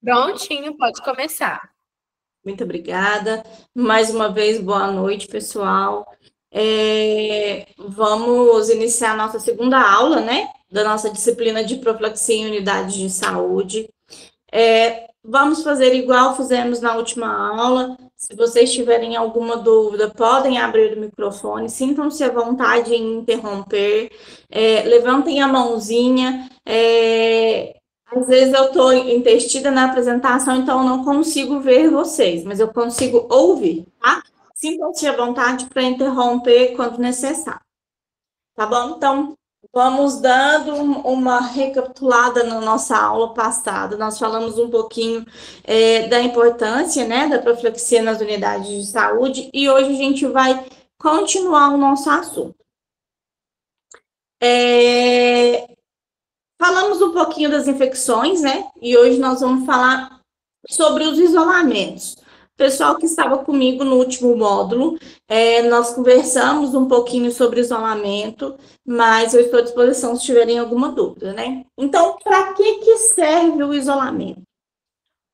Prontinho, pode começar. Muito obrigada. Mais uma vez, boa noite, pessoal. Vamos iniciar a nossa segunda aula, né? Da nossa disciplina de profilaxia em unidades de saúde. Vamos fazer igual fizemos na última aula. Se vocês tiverem alguma dúvida, podem abrir o microfone, sintam-se à vontade em interromper, levantem a mãozinha. Às vezes eu estou entestida na apresentação, então eu não consigo ver vocês, mas eu consigo ouvir, tá? Sintam-se à vontade para interromper quando necessário, tá bom? Então, vamos dando uma recapitulada na nossa aula passada. Nós falamos um pouquinho da importância, né, da profilaxia nas unidades de saúde e hoje a gente vai continuar o nosso assunto. Falamos um pouquinho das infecções, né? E hoje nós vamos falar sobre os isolamentos. Pessoal que estava comigo no último módulo, nós conversamos um pouquinho sobre isolamento, mas eu estou à disposição se tiverem alguma dúvida, né? Então, para que serve o isolamento?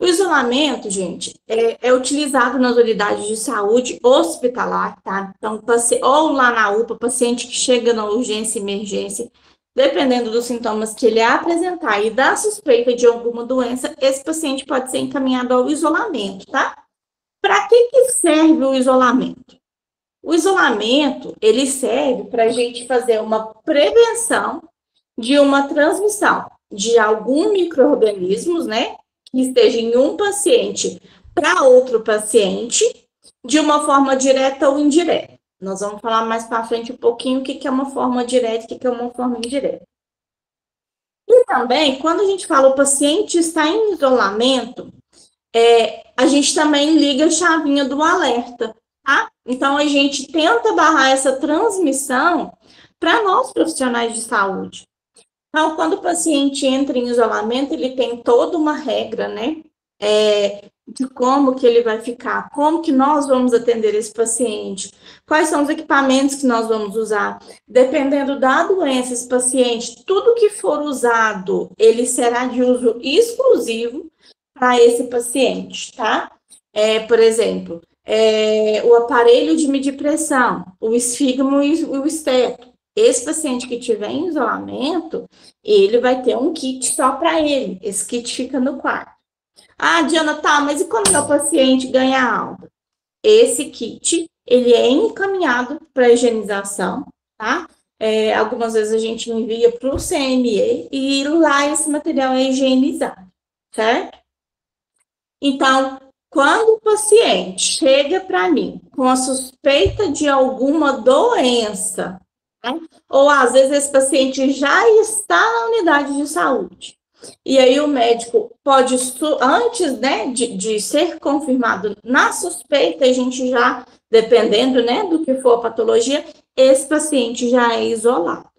O isolamento, gente, é utilizado nas unidades de saúde hospitalar, tá? Então, ou lá na UPA, paciente que chega na urgência e emergência, dependendo dos sintomas que ele apresentar e da suspeita de alguma doença, esse paciente pode ser encaminhado ao isolamento, tá? Para que serve o isolamento? O isolamento, ele serve para a gente fazer uma prevenção de uma transmissão de algum micro-organismos, né? Que esteja em um paciente para outro paciente, de uma forma direta ou indireta. Nós vamos falar mais para frente um pouquinho o que é uma forma direta e o que é uma forma indireta. E também, quando a gente fala o paciente está em isolamento, a gente também liga a chavinha do alerta, tá? Então, a gente tenta barrar essa transmissão para nós, profissionais de saúde. Então, quando o paciente entra em isolamento, ele tem toda uma regra, né? De como que ele vai ficar, como que nós vamos atender esse paciente, quais são os equipamentos que nós vamos usar. Dependendo da doença, esse paciente, tudo que for usado, ele será de uso exclusivo para esse paciente, tá? Por exemplo, o aparelho de medir pressão, o esfígmo e o esteto. Esse paciente que tiver em isolamento, ele vai ter um kit só para ele. Esse kit fica no quarto. Ah, Diana, tá, mas e quando meu paciente ganha alta? Esse kit, ele é encaminhado para higienização, tá? Algumas vezes a gente envia para o CME e lá esse material é higienizado, certo? Então, quando o paciente chega para mim com a suspeita de alguma doença, né? Ou às vezes esse paciente já está na unidade de saúde, e aí o médico pode, antes, né, de ser confirmado na suspeita, a gente já, dependendo, né, do que for a patologia, esse paciente já é isolado,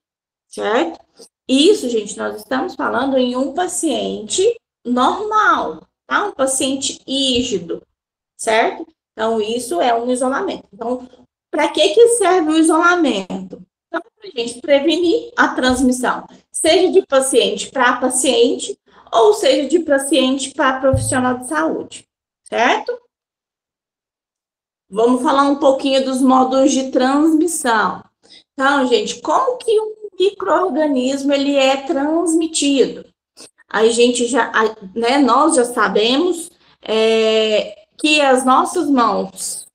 certo? Isso, gente, nós estamos falando em um paciente normal, tá? Um paciente rígido, certo? Então, isso é um isolamento. Então, para que serve o isolamento? Então, para a gente prevenir a transmissão, seja de paciente para paciente, ou seja de paciente para profissional de saúde, certo? Vamos falar um pouquinho dos modos de transmissão. Então, gente, como que um micro-organismo ele é transmitido? A gente já, né, nós já sabemos que as nossas mãos,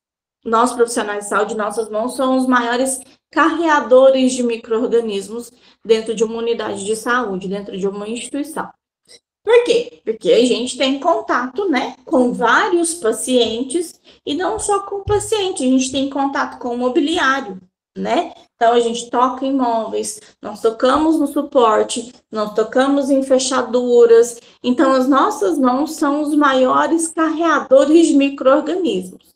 nós profissionais de saúde, nossas mãos são os maiores carreadores de micro-organismos dentro de uma unidade de saúde, dentro de uma instituição. Por quê? Porque a gente tem contato, né, com vários pacientes e não só com o paciente, a gente tem contato com o mobiliário, né? Então, a gente toca em móveis, nós tocamos no suporte, nós tocamos em fechaduras. Então, as nossas mãos são os maiores carreadores de micro-organismos.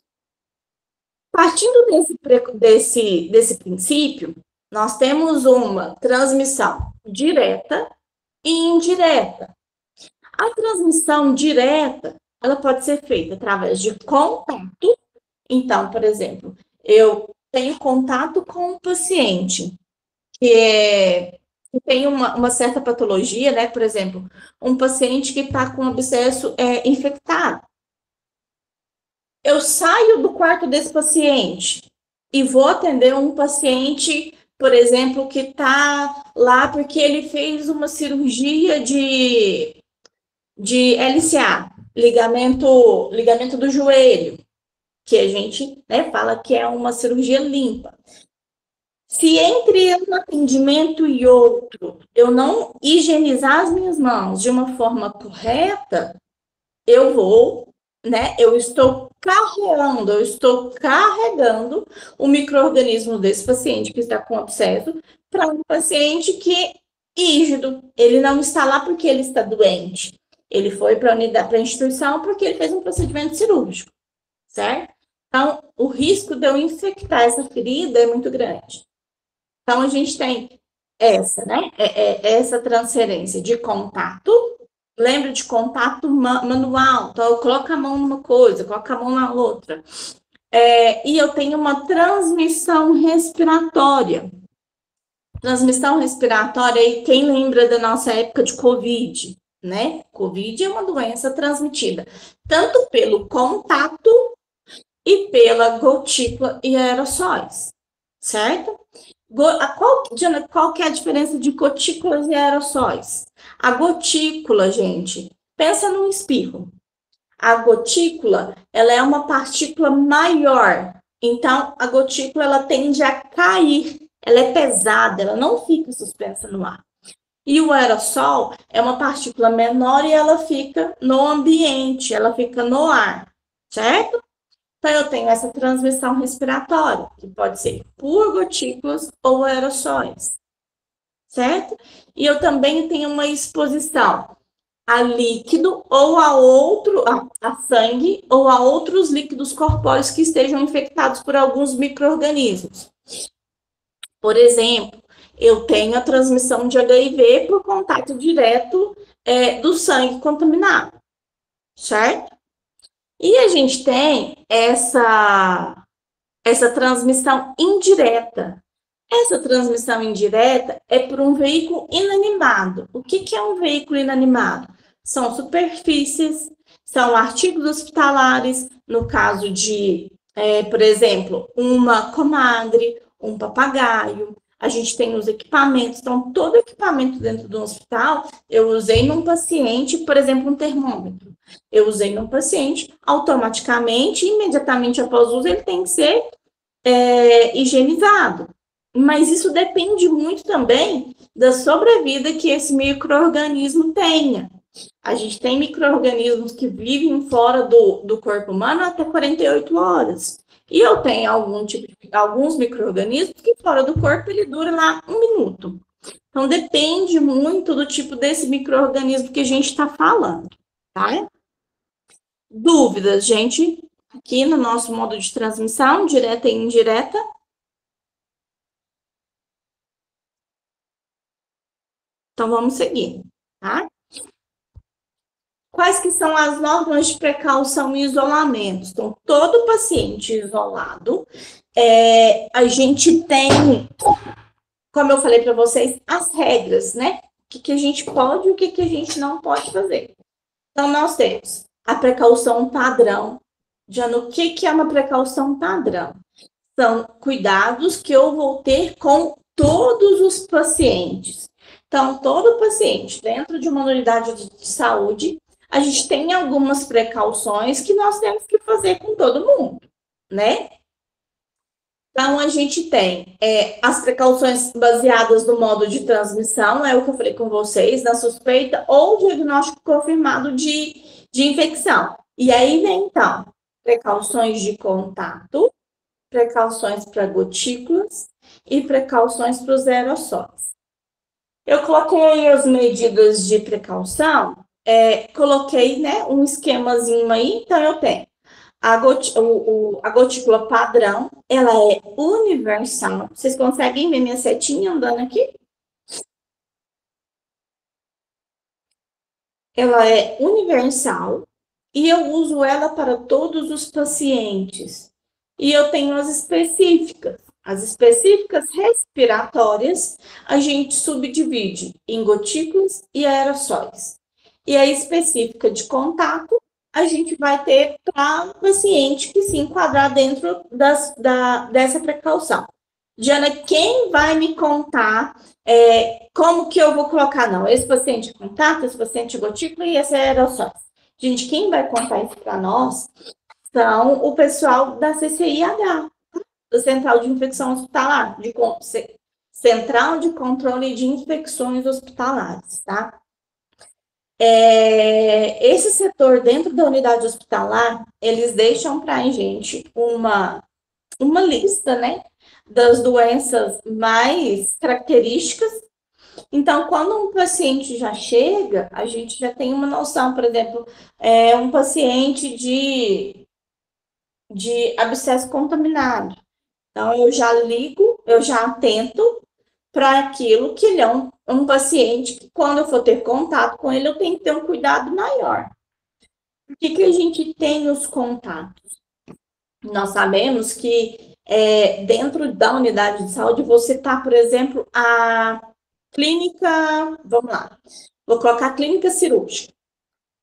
Partindo desse princípio, nós temos uma transmissão direta e indireta. A transmissão direta, ela pode ser feita através de contato. Então, por exemplo, eu tenho contato com um paciente que tem uma certa patologia, né? Por exemplo, um paciente que está com abscesso infectado. Eu saio do quarto desse paciente e vou atender um paciente, por exemplo, que está lá porque ele fez uma cirurgia de LCA, ligamento do joelho, que a gente, né, fala que é uma cirurgia limpa. Se entre um atendimento e outro eu não higienizar as minhas mãos de uma forma correta, eu vou, né? Eu estou carregando o micro-organismo desse paciente que está com abscesso para um paciente que é rígido. Ele não está lá porque ele está doente. Ele foi para a instituição porque ele fez um procedimento cirúrgico, certo? Então, o risco de eu infectar essa ferida é muito grande. Então, a gente tem essa, né? Essa transferência de contato. Lembra de contato manual. Então, eu coloco a mão numa coisa, coloco a mão na outra. E eu tenho uma transmissão respiratória. Transmissão respiratória, e quem lembra da nossa época de Covid, né? Covid é uma doença transmitida tanto pelo contato e pela gotícula e aerossóis, certo? Qual que é a diferença de gotículas e aerossóis? A gotícula, gente, pensa num espirro. A gotícula, ela é uma partícula maior. Então, a gotícula, ela tende a cair. Ela é pesada, ela não fica suspensa no ar. E o aerossol é uma partícula menor e ela fica no ambiente, ela fica no ar, certo? Então, eu tenho essa transmissão respiratória, que pode ser por gotículas ou aerossóis, certo? E eu também tenho uma exposição a líquido ou a sangue ou a outros líquidos corpóreos que estejam infectados por alguns micro-organismos. Por exemplo, eu tenho a transmissão de HIV por contato direto do sangue contaminado, certo? E a gente tem essa transmissão indireta. Essa transmissão indireta é por um veículo inanimado. O que é um veículo inanimado? São superfícies, são artigos hospitalares, no caso de, por exemplo, uma comadre, um papagaio. A gente tem os equipamentos. Então, todo equipamento dentro do hospital, eu usei num paciente, por exemplo, um termômetro. Eu usei num paciente, automaticamente, imediatamente após o uso, ele tem que ser higienizado. Mas isso depende muito também da sobrevida que esse micro-organismo tenha. A gente tem micro-organismos que vivem fora do corpo humano até 48 horas. E eu tenho alguns micro-organismos que fora do corpo ele dura lá 1 minuto. Então, depende muito do tipo desse micro-organismo que a gente está falando, tá? Dúvidas, gente? Aqui no nosso modo de transmissão, direta e indireta. Então, vamos seguir, tá? Quais que são as normas de precaução e isolamento? Então, todo paciente isolado, a gente tem, como eu falei para vocês, as regras, né? O que a gente pode e o que a gente não pode fazer. Então, nós temos a precaução padrão. Já no que é uma precaução padrão? São cuidados que eu vou ter com todos os pacientes. Então, todo paciente dentro de uma unidade de saúde, a gente tem algumas precauções que nós temos que fazer com todo mundo, né? Então, a gente tem as precauções baseadas no modo de transmissão, é o que eu falei com vocês, na suspeita ou diagnóstico confirmado de infecção. E aí vem, então, precauções de contato, precauções para gotículas e precauções para os aerossóis. Eu coloquei aí as medidas de precaução, coloquei, né, um esquemazinho aí, então eu tenho a gotícula padrão, ela é universal. Vocês conseguem ver minha setinha andando aqui? Ela é universal e eu uso ela para todos os pacientes. E eu tenho as específicas. As específicas respiratórias, a gente subdivide em gotículas e aerossóis. E a específica de contato, a gente vai ter para o paciente que se enquadrar dentro dessa precaução. Diana, quem vai me contar como que eu vou colocar? Não, esse paciente é contato, esse paciente é gotícula e esse é aerossóis. Gente, quem vai contar isso para nós são o pessoal da CCIH, da Central de Infecção Hospitalar, Central de Controle de Infecções Hospitalares, tá? Esse setor dentro da unidade hospitalar, eles deixam para a gente uma lista, né, das doenças mais características. Então, quando um paciente já chega, a gente já tem uma noção, por exemplo, um paciente de abscesso contaminado. Então, eu já ligo, eu já atento para aquilo que ele é um paciente que, quando eu for ter contato com ele, eu tenho que ter um cuidado maior. O que a gente tem nos contatos? Nós sabemos que dentro da unidade de saúde, você está, por exemplo, a clínica, vamos lá, vou colocar a clínica cirúrgica.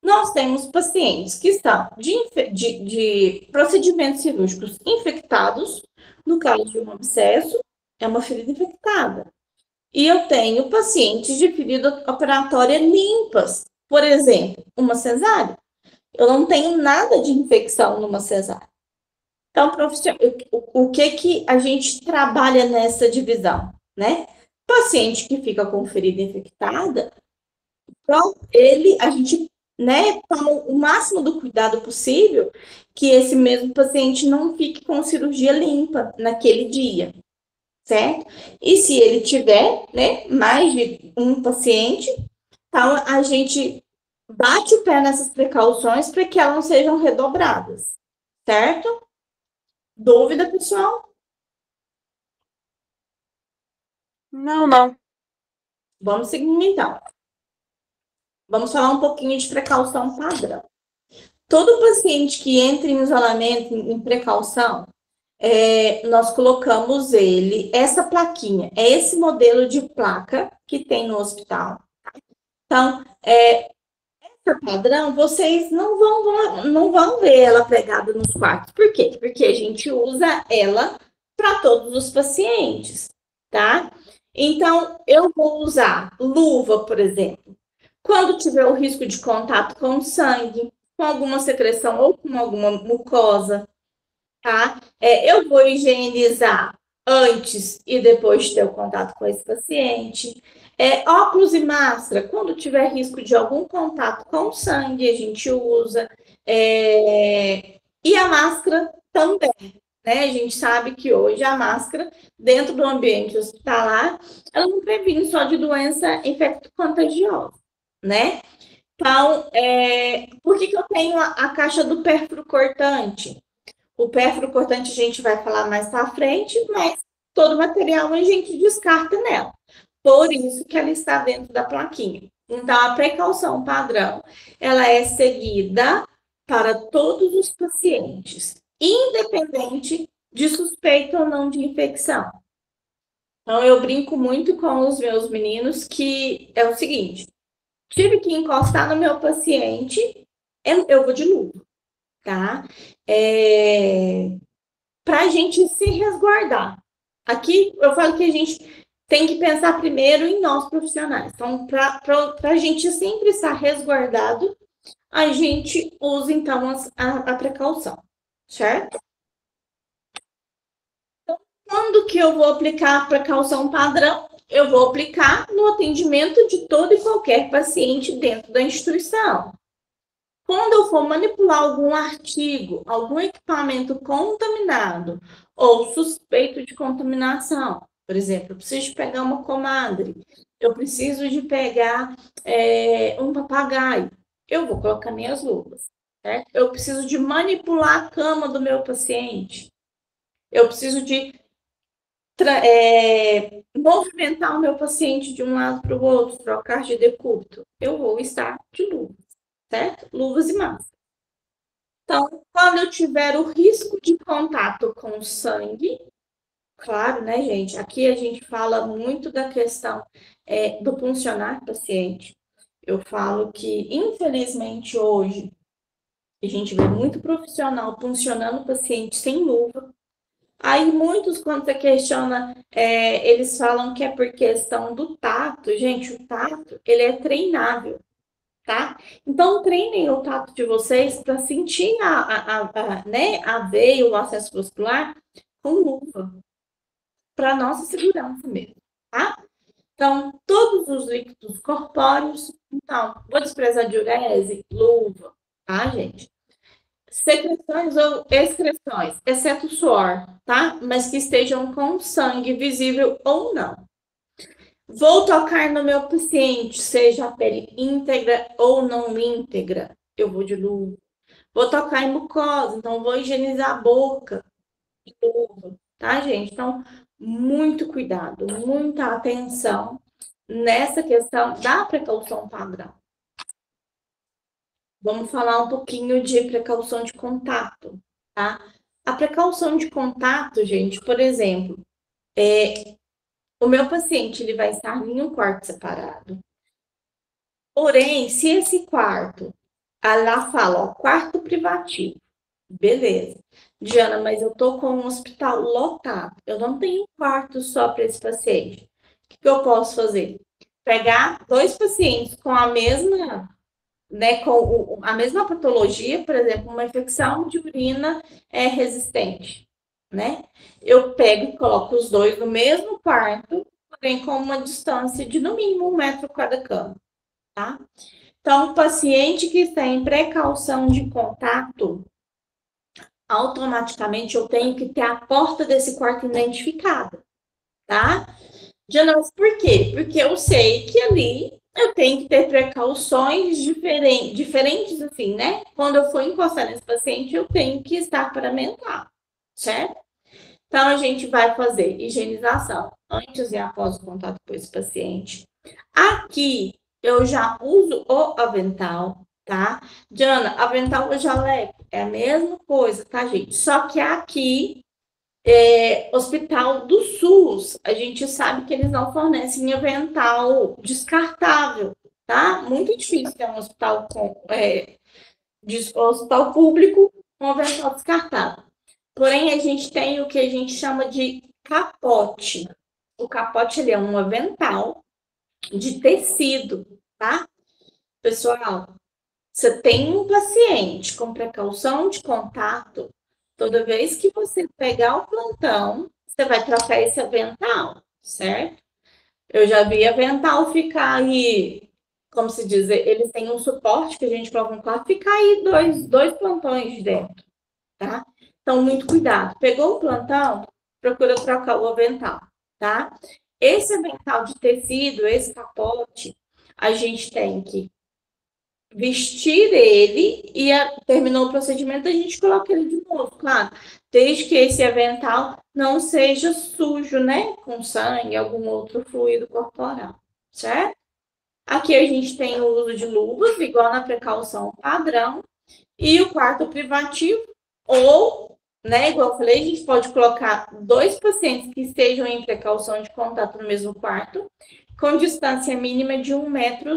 Nós temos pacientes que estão de procedimentos cirúrgicos infectados, no caso de um abscesso, é uma ferida infectada. E eu tenho pacientes de ferida operatória limpas, por exemplo, uma cesárea. Eu não tenho nada de infecção numa cesárea. Então, o que a gente trabalha nessa divisão, né? Paciente que fica com ferida infectada, então, a gente, né, toma o máximo do cuidado possível que esse mesmo paciente não fique com cirurgia limpa naquele dia, certo? E se ele tiver, né, mais de um paciente, então a gente bate o pé nessas precauções para que elas não sejam redobradas, certo? Dúvida, pessoal? Não. Vamos seguindo, então. Vamos falar um pouquinho de precaução padrão. Todo paciente que entra em isolamento, em precaução, nós colocamos essa plaquinha, é esse modelo de placa que tem no hospital. Então, essa padrão, vocês não vão ver ela pregada nos quartos. Por quê? Porque a gente usa ela para todos os pacientes, tá? Então, eu vou usar luva, por exemplo, quando tiver o risco de contato com sangue, com alguma secreção ou com alguma mucosa, tá? Eu vou higienizar antes e depois de ter o contato com esse paciente. Óculos e máscara, quando tiver risco de algum contato com sangue, a gente usa. E a máscara também, né? A gente sabe que hoje a máscara, dentro do ambiente hospitalar, ela não previne só de doença infecto-contagiosa, né? Então, por que eu tenho a caixa do pérfuro cortante? O pérfuro cortante a gente vai falar mais para frente, mas todo o material a gente descarta nela. Por isso que ela está dentro da plaquinha. Então, a precaução padrão, ela é seguida para todos os pacientes, independente de suspeita ou não de infecção. Então, eu brinco muito com os meus meninos que é o seguinte, tive que encostar no meu paciente, eu vou de luva, tá? Para a gente se resguardar. Aqui eu falo que a gente tem que pensar primeiro em nós profissionais. Então, para a gente sempre estar resguardado, a gente usa, então, a precaução, certo? Então, quando que eu vou aplicar a precaução padrão? Eu vou aplicar no atendimento de todo e qualquer paciente dentro da instituição. Quando eu for manipular algum artigo, algum equipamento contaminado ou suspeito de contaminação, por exemplo, eu preciso de pegar uma comadre, eu preciso de pegar um papagaio, eu vou colocar minhas luvas, certo? Eu preciso de manipular a cama do meu paciente, eu preciso de movimentar o meu paciente de um lado para o outro, trocar de decúbito, eu vou estar de luvas, certo? Luvas e máscara. Então, quando eu tiver o risco de contato com sangue, Claro, né, gente? Aqui a gente fala muito da questão do funcionar paciente. Eu falo que, infelizmente, hoje, a gente vê muito profissional funcionando paciente sem luva. Aí, muitos, quando você questiona, eles falam que é por questão do tato. Gente, o tato, ele é treinável, tá? Então, treinem o tato de vocês para sentir né, a veia, o acesso muscular com luva, para nossa segurança mesmo, tá? Então, todos os líquidos corpóreos, então, vou desprezar diurese, luva, tá, gente? Secreções ou excreções, exceto suor, tá? Mas que estejam com sangue visível ou não. Vou tocar no meu paciente, seja a pele íntegra ou não íntegra, eu vou de luva. Vou tocar em mucosa, então vou higienizar a boca, de luva, tá, gente? Então, muito cuidado, muita atenção nessa questão da precaução padrão. Vamos falar um pouquinho de precaução de contato, tá? A precaução de contato, gente, por exemplo, o meu paciente ele vai estar em um quarto separado. Porém, se esse quarto, lá fala, ó, quarto privativo, beleza. Diana, mas eu tô com um hospital lotado, eu não tenho quarto só para esse paciente. O que eu posso fazer? Pegar dois pacientes com a mesma, né, com a mesma patologia, por exemplo, uma infecção de urina resistente, né? Eu pego e coloco os dois no mesmo quarto, porém com uma distância de no mínimo 1 metro cada cama, tá? Então, o paciente que tem precaução de contato, automaticamente eu tenho que ter a porta desse quarto identificada, tá? Diana, mas por quê? Porque eu sei que ali eu tenho que ter precauções diferentes assim, né? Quando eu for encostar nesse paciente, eu tenho que estar paramentado, certo? Então, a gente vai fazer higienização antes e após o contato com esse paciente. Aqui, eu já uso o avental, tá? Diana, avental ou jaleco é a mesma coisa, tá, gente? Só que aqui hospital do SUS, a gente sabe que eles não fornecem avental descartável, tá? Muito difícil ter um hospital hospital público com avental descartável. Porém, a gente tem o que a gente chama de capote. O capote ele é um avental de tecido, tá? Pessoal, você tem um paciente com precaução de contato, toda vez que você pegar o plantão, você vai trocar esse avental, certo? Eu já vi avental ficar aí, como se diz, eles têm um suporte que a gente coloca no quarto, ficar aí dois plantões dentro, tá? Então, muito cuidado. Pegou o plantão, procura trocar o avental, tá? Esse avental de tecido, esse capote, a gente tem que vestir ele e terminou o procedimento, a gente coloca ele de novo, claro. Desde que esse avental não seja sujo, né? Com sangue, algum outro fluido corporal, certo? Aqui a gente tem o uso de luvas, igual na precaução padrão, e o quarto privativo, ou, né, igual eu falei, a gente pode colocar dois pacientes que estejam em precaução de contato no mesmo quarto, com distância mínima de 1 metro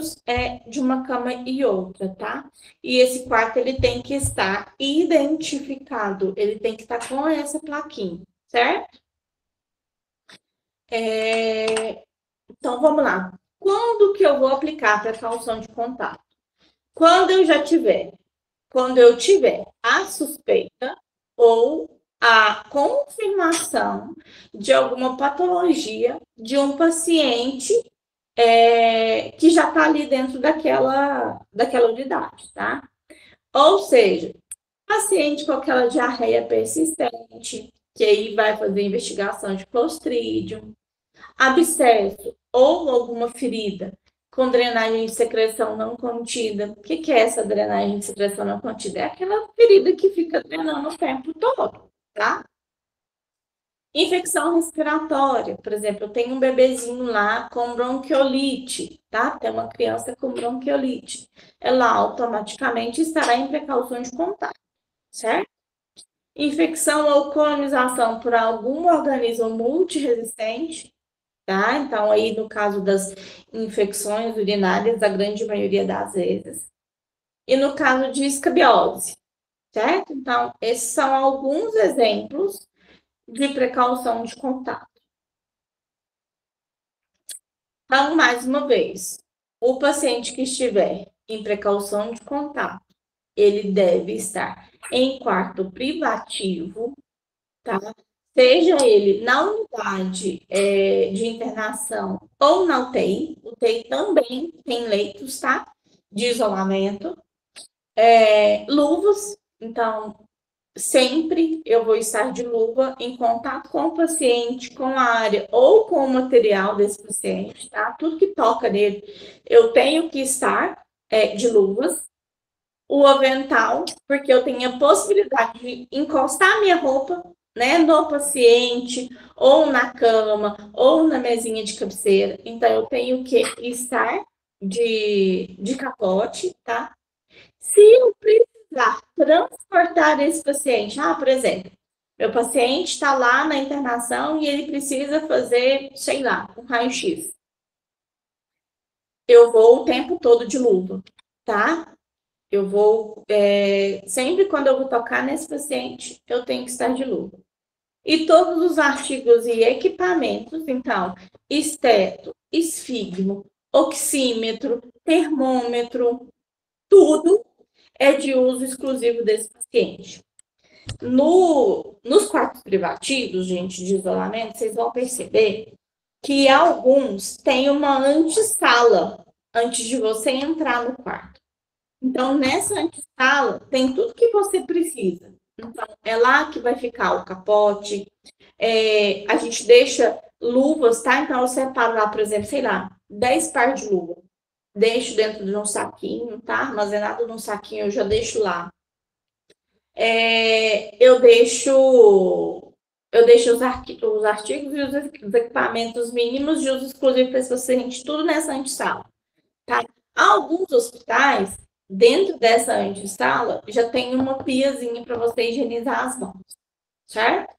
de uma cama e outra, tá? E esse quarto, ele tem que estar identificado, ele tem que estar com essa plaquinha, certo? Então, vamos lá. Quando que eu vou aplicar a precaução de contato? Quando eu tiver a suspeita ou a confirmação de alguma patologia de um paciente que já está ali dentro daquela unidade, tá? Ou seja, paciente com aquela diarreia persistente, que aí vai fazer investigação de Clostridium, abscesso ou alguma ferida com drenagem de secreção não contida. O que é essa drenagem de secreção não contida? É aquela ferida que fica drenando o tempo todo, tá? Infecção respiratória, por exemplo, eu tenho um bebezinho lá com bronquiolite, tá? Tem uma criança com bronquiolite. Ela automaticamente estará em precaução de contato, certo? infecção ou colonização por algum organismo multiresistente, tá? Então, aí, no caso das infecções urinárias, a grande maioria das vezes. E no caso de escabiose, certo? Então, esses são alguns exemplos de precaução de contato. Então, mais uma vez, o paciente que estiver em precaução de contato, ele deve estar em quarto privativo, tá? Seja ele na unidade de internação ou na UTI. UTI também tem leitos, tá? De isolamento. Luvas, então, sempre eu vou estar de luva em contato com o paciente, com a área ou com o material desse paciente, tá? Tudo que toca nele, eu tenho que estar de luvas. O avental, porque eu tenho a possibilidade de encostar minha roupa, né, no paciente, ou na cama, ou na mesinha de cabeceira. Então, eu tenho que estar de capote, tá? Se eu precisar transportar esse paciente, por exemplo, meu paciente está lá na internação e ele precisa fazer, sei lá, um raio-x. Eu vou o tempo todo de luva, tá? Eu vou, sempre quando eu vou tocar nesse paciente, eu tenho que estar de luva. E todos os artigos e equipamentos, então, esteto, esfigmo, oxímetro, termômetro, tudo é de uso exclusivo desse paciente. Nos quartos privativos, gente, de isolamento, vocês vão perceber que alguns têm uma antessala antes de você entrar no quarto. Então, nessa antessala, tem tudo que você precisa. Então, é lá que vai ficar o capote. A gente deixa luvas, tá? Então, eu separo lá, por exemplo, sei lá, 10 pares de luva. Deixo dentro de um saquinho, tá? Armazenado num saquinho, eu já deixo lá. Eu deixo os artigos e os equipamentos mínimos de uso exclusivo para esse paciente, tudo nessa antessala, tá? Alguns hospitais, dentro dessa antessala, já tem uma piazinha para você higienizar as mãos, certo?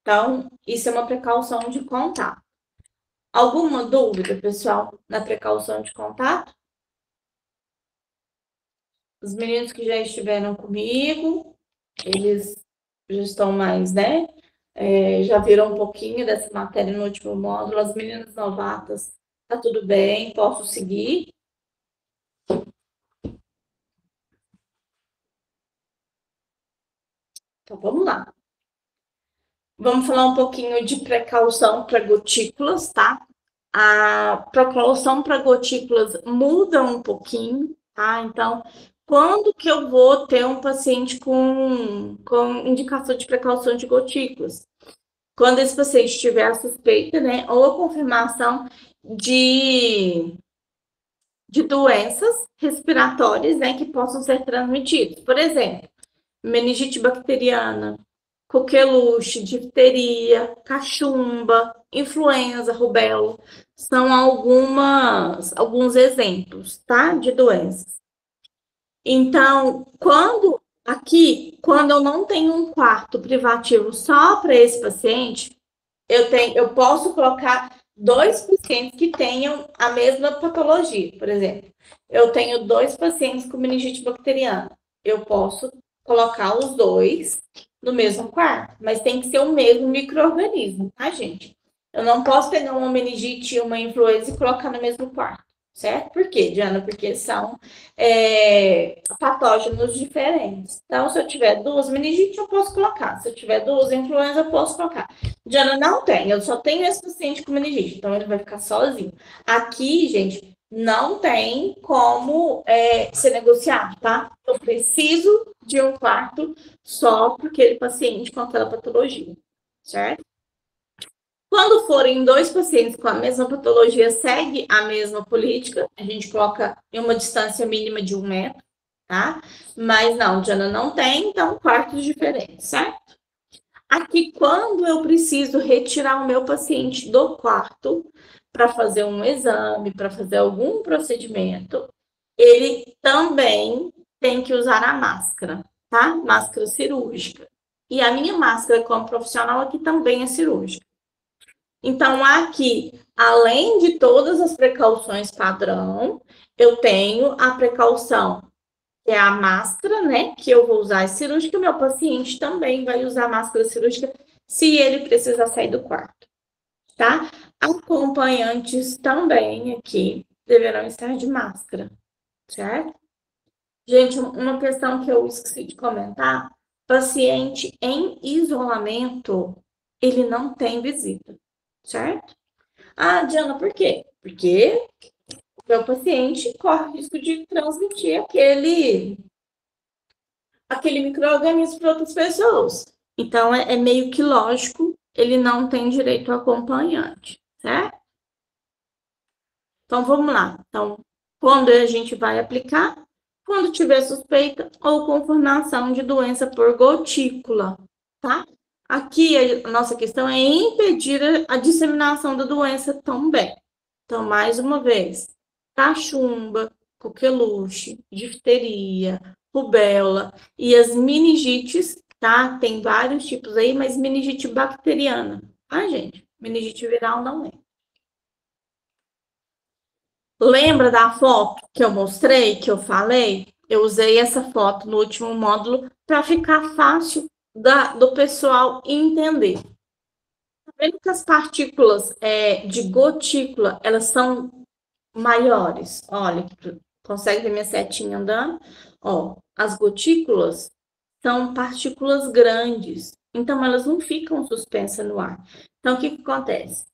Então, isso é uma precaução de contato. Alguma dúvida, pessoal, na precaução de contato? Os meninos que já estiveram comigo, eles já estão mais, né? Já viram um pouquinho dessa matéria no último módulo. As meninas novatas, tá tudo bem, posso seguir? Então, vamos lá. Vamos falar um pouquinho de precaução para gotículas, tá? A precaução para gotículas muda um pouquinho, tá? Então, quando que eu vou ter um paciente com indicação de precaução de gotículas? Quando esse paciente tiver a suspeita, né, ou a confirmação de doenças respiratórias, né, que possam ser transmitidas. Por exemplo, meningite bacteriana, coqueluche, difteria, cachumba, influenza, rubéola, são alguns exemplos, tá, de doenças. Então, quando eu não tenho um quarto privativo só para esse paciente, eu posso colocar 2 pacientes que tenham a mesma patologia, por exemplo. Eu tenho 2 pacientes com meningite bacteriana. Eu posso colocar os 2 no mesmo quarto, mas tem que ser o mesmo micro-organismo, tá, gente? Eu não posso pegar uma meningite e uma influenza e colocar no mesmo quarto, certo? Por quê, Diana? Porque são patógenos diferentes. Então, se eu tiver 2 meningite, eu posso colocar. Se eu tiver 2 influenza, eu posso colocar. Diana, não tem. Eu só tenho esse paciente com meningite, então ele vai ficar sozinho. Aqui, gente, não tem como ser negociado, tá? Eu preciso de um quarto só para aquele paciente com aquela patologia, certo? Quando forem 2 pacientes com a mesma patologia, segue a mesma política, a gente coloca em uma distância mínima de 1 metro, tá? Mas não, Diana, não tem, então quartos diferentes, certo? Aqui, quando eu preciso retirar o meu paciente do quarto para fazer um exame, para fazer algum procedimento, ele também tem que usar a máscara, tá? Máscara cirúrgica. E a minha máscara como profissional aqui também é cirúrgica. Então, aqui, além de todas as precauções padrão, eu tenho a precaução, que é a máscara, né? Que eu vou usar cirúrgica, o meu paciente também vai usar máscara cirúrgica se ele precisar sair do quarto, tá? Acompanhantes também aqui deverão estar de máscara, certo? Gente, uma questão que eu esqueci de comentar: paciente em isolamento, ele não tem visita, certo? Ah, Diana, por quê? Porque o meu paciente corre o risco de transmitir aquele micro-organismo para outras pessoas. Então, é meio que lógico, ele não tem direito a acompanhante, certo? Então, vamos lá. Então, quando a gente vai aplicar? Quando tiver suspeita ou confirmação de doença por gotícula, tá? Aqui, a nossa questão é impedir a disseminação da doença também. Então, mais uma vez, cachumba, coqueluche, difteria, rubéola e as meningites, tá? Tem vários tipos aí, mas meningite bacteriana, tá, gente? Meningite viral não é. Lembra da foto que eu mostrei, que eu falei? Eu usei essa foto no último módulo para ficar fácil do pessoal entender. Tá vendo que as partículas de gotícula, elas são maiores? Olha, consegue ver minha setinha andando? Ó, as gotículas são partículas grandes, então elas não ficam suspensas no ar. Então, o que acontece?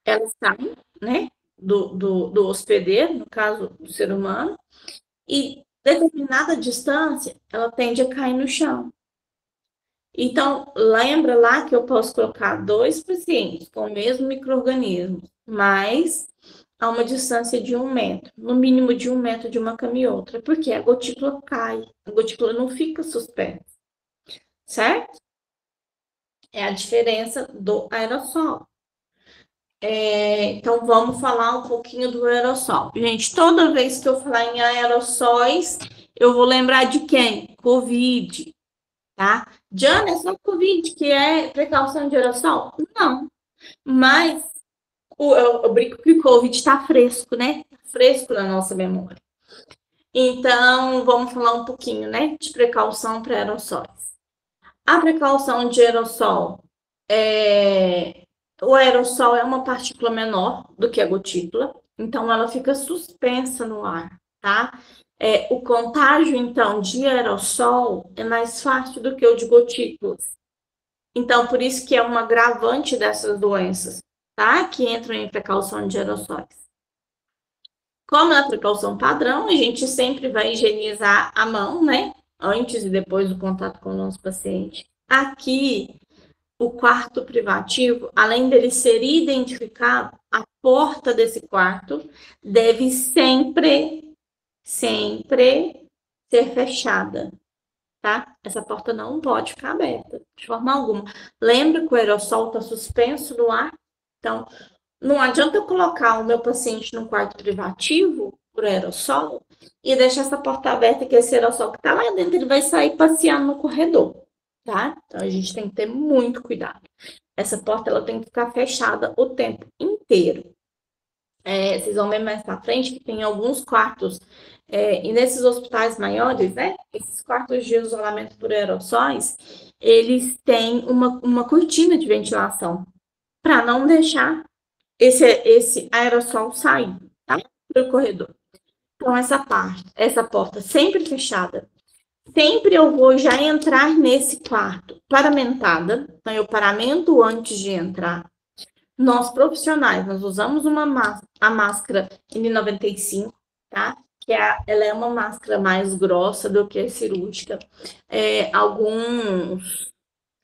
Elas saem, né, do hospedeiro, no caso do ser humano, e determinada distância, ela tende a cair no chão. Então, lembra lá que eu posso colocar 2 pacientes com o mesmo micro-organismo, mas a uma distância de 1 metro, no mínimo de 1 metro de uma cama e outra, porque a gotícula cai, a gotícula não fica suspensa, certo? É a diferença do aerossol. Então, vamos falar um pouquinho do aerossol. Gente, toda vez que eu falar em aerossóis, eu vou lembrar de quem? Covid, tá? Diana, é só Covid que é precaução de aerossol? Não, mas eu brinco que o Covid está fresco, né? Fresco na nossa memória. Então, vamos falar um pouquinho, né, de precaução para aerossóis. A precaução de aerossol o aerossol é uma partícula menor do que a gotícula, então ela fica suspensa no ar, tá? O contágio, então, de aerossol é mais fácil do que o de gotículas. Então, por isso que é um agravante dessas doenças, tá? Que entram em precaução de aerossóis. Como na precaução padrão, a gente sempre vai higienizar a mão, né? Antes e depois do contato com o nosso paciente. Aqui, o quarto privativo, além dele ser identificado, a porta desse quarto deve sempre ser fechada, tá? Essa porta não pode ficar aberta, de forma alguma. Lembra que o aerossol está suspenso no ar? Então, não adianta eu colocar o meu paciente num quarto privativo por aerossol e deixar essa porta aberta, que esse aerossol que está lá dentro, ele vai sair passeando no corredor, tá? Então, a gente tem que ter muito cuidado. Essa porta, ela tem que ficar fechada o tempo inteiro. Vocês vão ver mais pra frente que tem alguns quartos, e nesses hospitais maiores, né? Esses quartos de isolamento por aerossóis, eles têm uma cortina de ventilação para não deixar esse aerossol sair, tá? Pro corredor. Então, essa porta sempre fechada. Sempre eu vou já entrar nesse quarto paramentada. Então, eu paramento antes de entrar. Nós, profissionais, nós usamos a máscara N95, tá? Ela é uma máscara mais grossa do que a cirúrgica.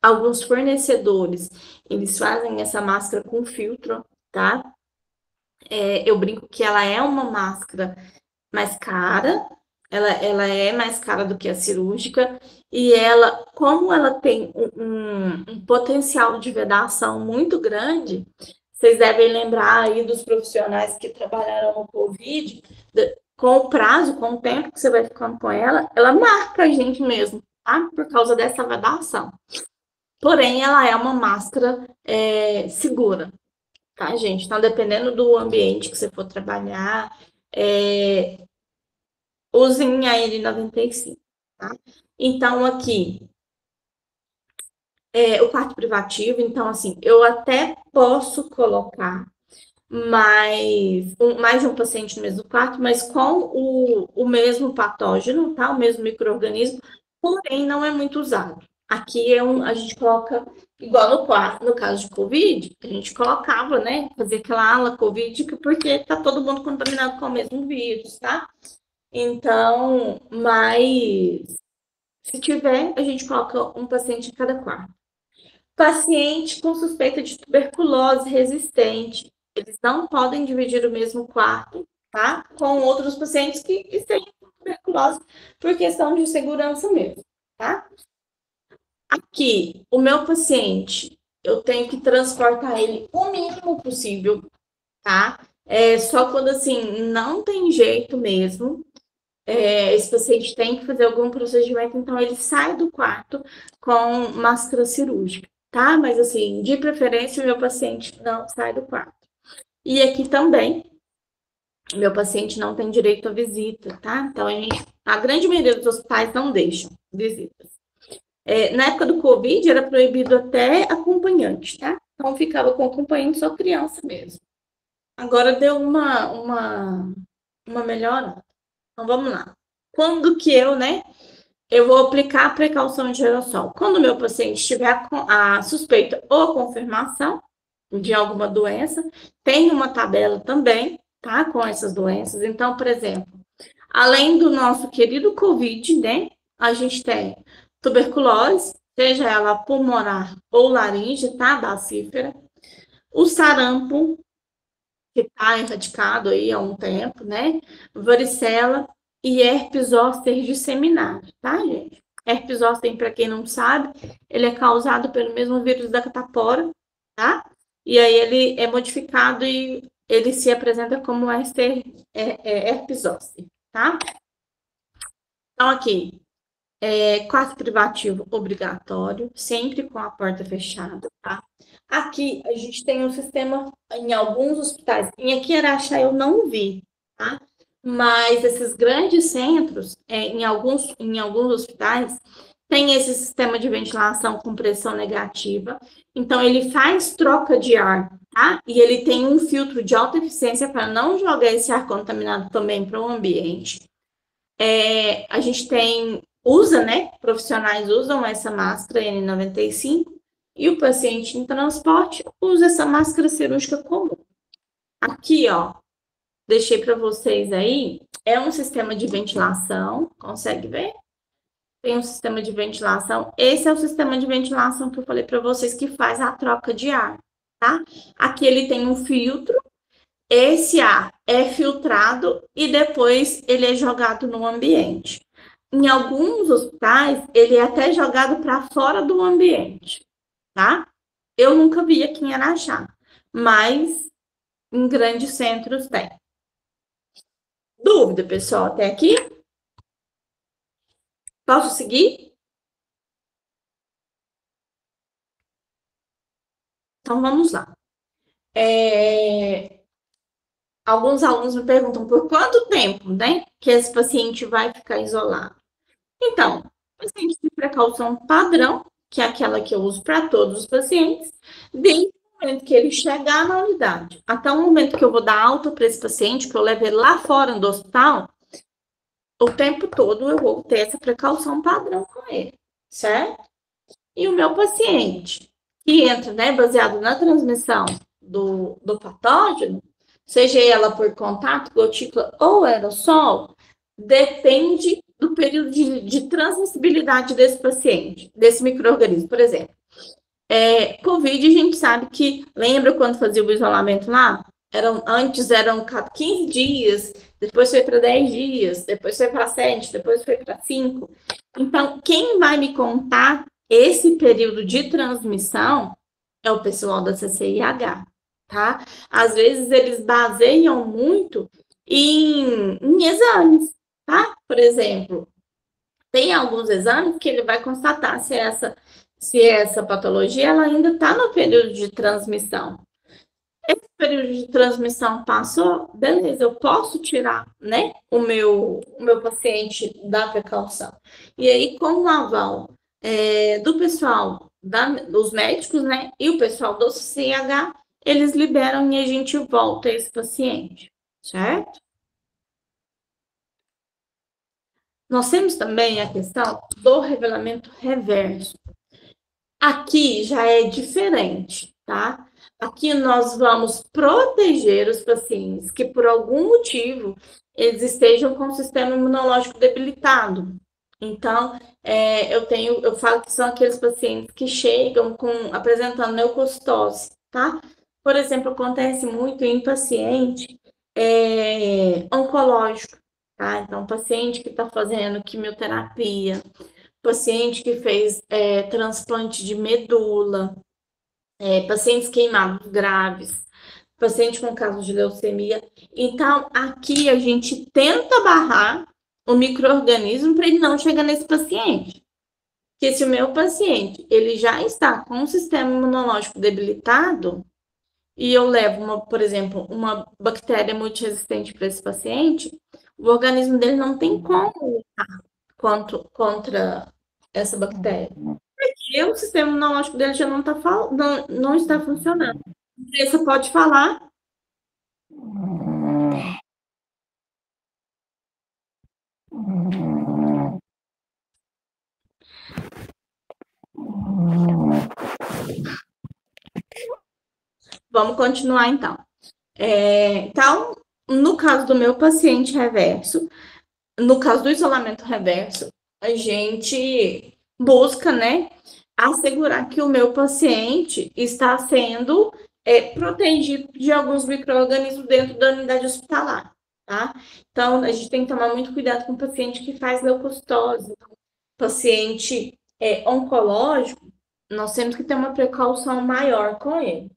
Alguns fornecedores, eles fazem essa máscara com filtro, tá? Eu brinco que ela é uma máscara mais cara, ela é mais cara do que a cirúrgica, e como ela tem um potencial de vedação muito grande, vocês devem lembrar aí dos profissionais que trabalharam no Covid, com o prazo, com o tempo que você vai ficando com ela marca a gente mesmo, tá? Por causa dessa vedação. porém ela é uma máscara segura, tá, gente? Então, dependendo do ambiente que você for trabalhar, usem a N95, tá? Então, aqui, o quarto privativo, então, assim, eu até posso colocar mais de um paciente no mesmo quarto, mas com o mesmo patógeno, tá? O mesmo micro-organismo, porém não é muito usado. Aqui a gente coloca, igual no caso de Covid, a gente colocava, né? Fazer aquela ala Covid, porque tá todo mundo contaminado com o mesmo vírus, tá? Então, mas se tiver, a gente coloca um paciente em cada quarto. Paciente com suspeita de tuberculose resistente. Eles não podem dividir o mesmo quarto, tá? Com outros pacientes que estejam com tuberculose, por questão de segurança mesmo, tá? Aqui, o meu paciente, eu tenho que transportar ele o mínimo possível, tá? Só quando, assim, não tem jeito mesmo, esse paciente tem que fazer algum procedimento, então ele sai do quarto com máscara cirúrgica, tá? Mas, assim, de preferência, o meu paciente não sai do quarto. E aqui também, meu paciente não tem direito a visita, tá? Então, a grande maioria dos hospitais não deixam visitas. Na época do Covid, era proibido até acompanhante, tá? Então, ficava com acompanhante só criança mesmo. Agora deu uma melhora. Então, vamos lá. Quando que eu vou aplicar a precaução de aerossol? Quando o meu paciente tiver a suspeita ou confirmação de alguma doença, tem uma tabela também, tá? Com essas doenças. Então, por exemplo, além do nosso querido Covid, né? A gente tem tuberculose, seja ela pulmonar ou laringe, tá? Bacífera. O sarampo, que está erradicado aí há um tempo, né? Varicela e herpes zoster disseminado, tá, gente? Herpes zoster, para quem não sabe, ele é causado pelo mesmo vírus da catapora, tá? E aí ele é modificado e ele se apresenta como herpes zoster, tá? Então, aqui, quarto privativo obrigatório, sempre com a porta fechada, tá? Aqui a gente tem um sistema em alguns hospitais, em aqui em Araxá eu não vi, tá? Mas esses grandes centros, em alguns hospitais, tem esse sistema de ventilação com pressão negativa. Então, ele faz troca de ar, tá? E ele tem um filtro de alta eficiência para não jogar esse ar contaminado também para o ambiente. A gente profissionais usam essa máscara N95 e o paciente em transporte usa essa máscara cirúrgica comum. Aqui, ó, deixei para vocês aí, é um sistema de ventilação, consegue ver? Tem um sistema de ventilação. Esse é o sistema de ventilação que eu falei para vocês que faz a troca de ar, tá? Aqui ele tem um filtro, esse ar é filtrado e depois ele é jogado no ambiente. Em alguns hospitais, ele é até jogado para fora do ambiente, tá? Eu nunca vi aqui em Araxá, mas em grandes centros tem. Dúvida, pessoal, até aqui? Posso seguir? Então, vamos lá. Alguns alunos me perguntam por quanto tempo, né, que esse paciente vai ficar isolado. Então, paciente de precaução padrão, que é aquela que eu uso para todos os pacientes, desde o momento que ele chegar na unidade, até o momento que eu vou dar alta para esse paciente, que eu levo ele lá fora do hospital, o tempo todo eu vou ter essa precaução padrão com ele, certo? E o meu paciente, que entra, né, baseado na transmissão do patógeno, seja ela por contato, gotícula ou aerossol, depende do período de transmissibilidade desse paciente, desse micro-organismo. Por exemplo, Covid, a gente sabe que, lembra quando fazia o isolamento lá? Antes eram 15 dias, depois foi para 10 dias, depois foi para 7, depois foi para 5. Então, quem vai me contar esse período de transmissão é o pessoal da CCIH, tá? Às vezes eles baseiam muito em exames, tá? Por exemplo, tem alguns exames que ele vai constatar se se essa patologia ela ainda está no período de transmissão. Esse período de transmissão passou, beleza, eu posso tirar, né, o meu paciente da precaução. E aí, com o aval do pessoal, dos médicos, né, e o pessoal do CCH, eles liberam e a gente volta esse paciente, certo? Nós temos também a questão do revelamento reverso. Aqui já é diferente, tá? Aqui nós vamos proteger os pacientes que, por algum motivo, eles estejam com o sistema imunológico debilitado. Então, eu falo que são aqueles pacientes que chegam apresentando leucocitose, tá? Por exemplo, acontece muito em paciente oncológico, tá? Então, paciente que está fazendo quimioterapia, paciente que fez transplante de medula, pacientes queimados graves, paciente com caso de leucemia. Então, aqui a gente tenta barrar o micro-organismo para ele não chegar nesse paciente. Porque se o meu paciente ele já está com o sistema imunológico debilitado, e eu levo, por exemplo, uma bactéria multiresistente para esse paciente, o organismo dele não tem como lutar contra essa bactéria. Porque o sistema imunológico dele já não está funcionando. Você pode falar? Vamos continuar então. Então, no caso do meu paciente reverso, no caso do isolamento reverso, a gente busca, né, assegurar que o meu paciente está sendo protegido de alguns micro-organismos dentro da unidade hospitalar, tá? Então, a gente tem que tomar muito cuidado com o paciente que faz leucocitose, paciente oncológico, nós temos que ter uma precaução maior com ele.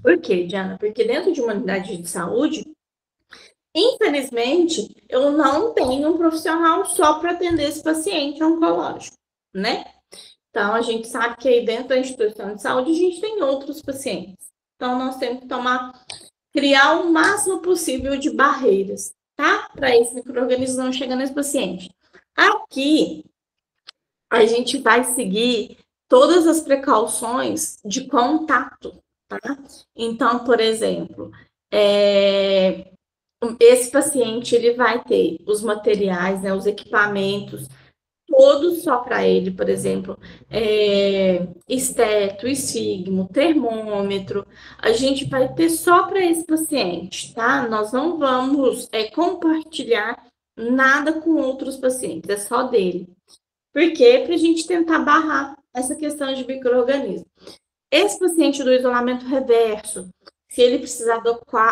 Por quê, Diana? Porque dentro de uma unidade de saúde, infelizmente, eu não tenho um profissional só para atender esse paciente oncológico, né? Então, a gente sabe que aí dentro da instituição de saúde, a gente tem outros pacientes. Então, nós temos que criar o máximo possível de barreiras, tá? Para esse micro-organismo não chegar nesse paciente. Aqui, a gente vai seguir todas as precauções de contato, tá? Então, por exemplo, esse paciente ele vai ter os materiais, né, os equipamentos, todos só para ele, por exemplo, esteto, esfigmo, termômetro, a gente vai ter só para esse paciente, tá? Nós não vamos compartilhar nada com outros pacientes, é só dele. Por quê? Para a gente tentar barrar essa questão de micro-organismo. Esse paciente do isolamento reverso, se ele precisar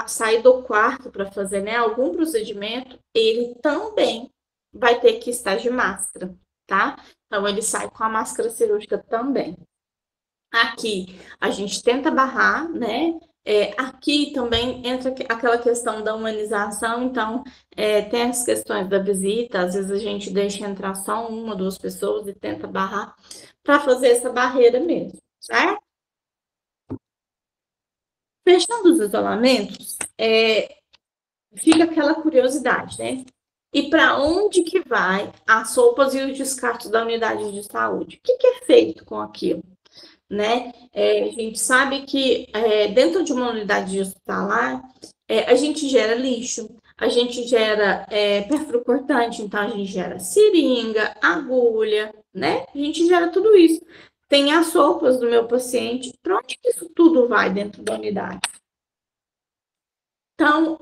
sair do quarto para fazer, né, algum procedimento, ele também vai ter que estar de máscara, tá? Então, ele sai com a máscara cirúrgica também. Aqui, a gente tenta barrar, né? Aqui também entra aquela questão da humanização, então, tem as questões da visita, às vezes a gente deixa entrar só uma, duas pessoas e tenta barrar para fazer essa barreira mesmo, certo? Fechando os isolamentos, fica aquela curiosidade, né? E para onde que vai as sopas e os descartes da unidade de saúde? O que é feito com aquilo? Né? A gente sabe que dentro de uma unidade hospitalar, a gente gera lixo, a gente gera perfuro cortante, então a gente gera seringa, agulha, né? A gente gera tudo isso. Tem as sopas do meu paciente, para onde que isso tudo vai dentro da unidade? Então,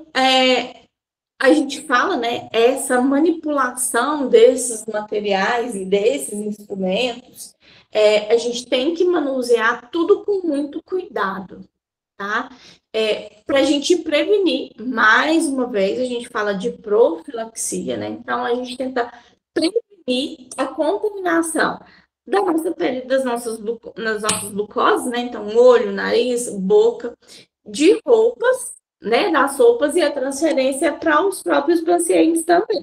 a gente fala, né, essa manipulação desses materiais e desses instrumentos, a gente tem que manusear tudo com muito cuidado, tá? Para a gente prevenir, mais uma vez, a gente fala de profilaxia, né? Então, a gente tenta prevenir a contaminação da nossa pele, das nossas glucoses, né? Então, olho, nariz, boca, de roupas, né, das sopas e a transferência para os próprios pacientes também.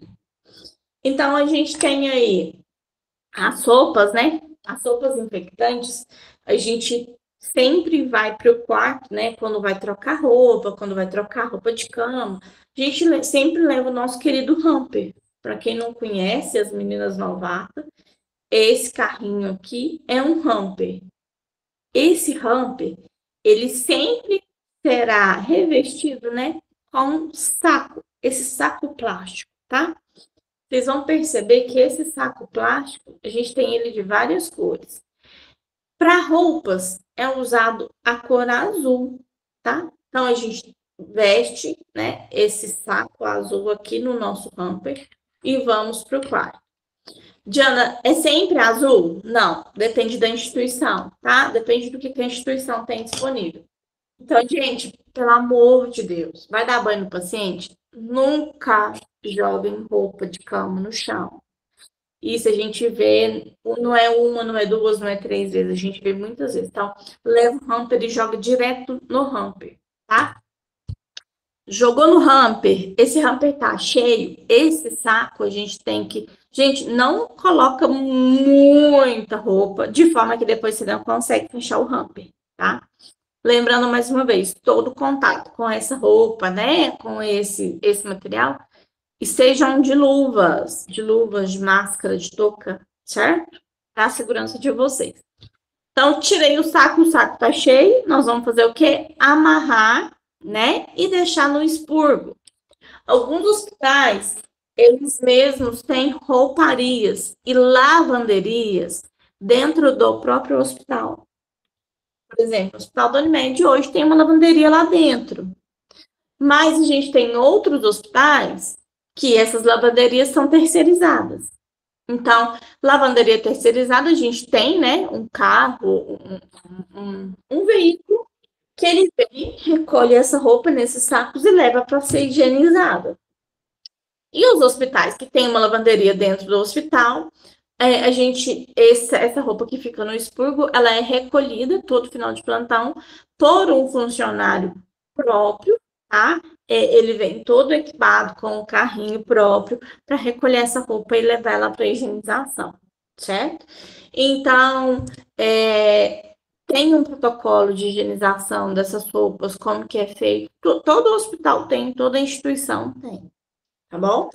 Então, a gente tem aí as sopas, né? As sopas infectantes, a gente sempre vai para o quarto, né? Quando vai trocar roupa, quando vai trocar roupa de cama, a gente sempre leva o nosso querido hamper. Para quem não conhece, as meninas novatas, esse carrinho aqui é um hamper. Esse hamper, ele sempre será revestido, né, com um saco, esse saco plástico, tá? Vocês vão perceber que esse saco plástico, a gente tem ele de várias cores. Para roupas, é usado a cor azul, tá? Então, a gente veste, né, esse saco azul aqui no nosso hamper e vamos para o quarto. Diana, é sempre azul? Não, depende da instituição, tá? Depende do que a instituição tem disponível. Então, gente, pelo amor de Deus, vai dar banho no paciente? Nunca joguem roupa de cama no chão. Isso a gente vê, não é uma, não é duas, não é três vezes, a gente vê muitas vezes. Então, leva o hamper e joga direto no hamper, tá? Jogou no hamper, esse hamper tá cheio, esse saco a gente tem que. Gente, não coloca muita roupa, de forma que depois você não consegue fechar o hamper, tá? Lembrando mais uma vez, todo contato com essa roupa, né, com esse material, estejam de luvas, de máscara, de touca, certo? Para a segurança de vocês. Então, tirei o saco tá cheio, nós vamos fazer o quê? Amarrar, né, e deixar no expurgo. Alguns hospitais, eles mesmos têm rouparias e lavanderias dentro do próprio hospital. Por exemplo, o Hospital da Unimed hoje tem uma lavanderia lá dentro. Mas a gente tem outros hospitais que essas lavanderias são terceirizadas. Então, lavanderia terceirizada, a gente tem, né, um carro, um veículo que ele vem, recolhe essa roupa nesses sacos e leva para ser higienizada. E os hospitais que tem uma lavanderia dentro do hospital, a gente, essa roupa que fica no expurgo, ela é recolhida todo final de plantão por um funcionário próprio, tá? Ele vem todo equipado com um carrinho próprio para recolher essa roupa e levar ela para higienização, certo? Então, tem um protocolo de higienização dessas roupas, como que é feito. Todo hospital tem, toda instituição tem, tá bom?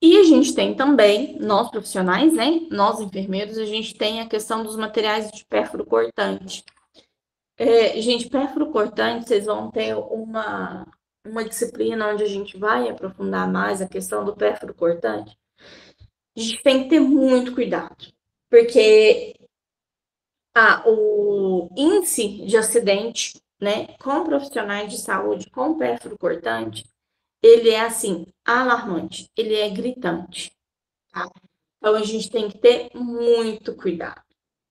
E a gente tem também, nós profissionais, né? Nós enfermeiros, a gente tem a questão dos materiais de pérfuro cortante. Gente, pérfuro cortante, vocês vão ter uma disciplina onde a gente vai aprofundar mais a questão do pérfuro cortante. A gente tem que ter muito cuidado, porque o índice de acidente, né, com profissionais de saúde com pérfuro cortante, ele é assim, alarmante, ele é gritante, tá? Então a gente tem que ter muito cuidado.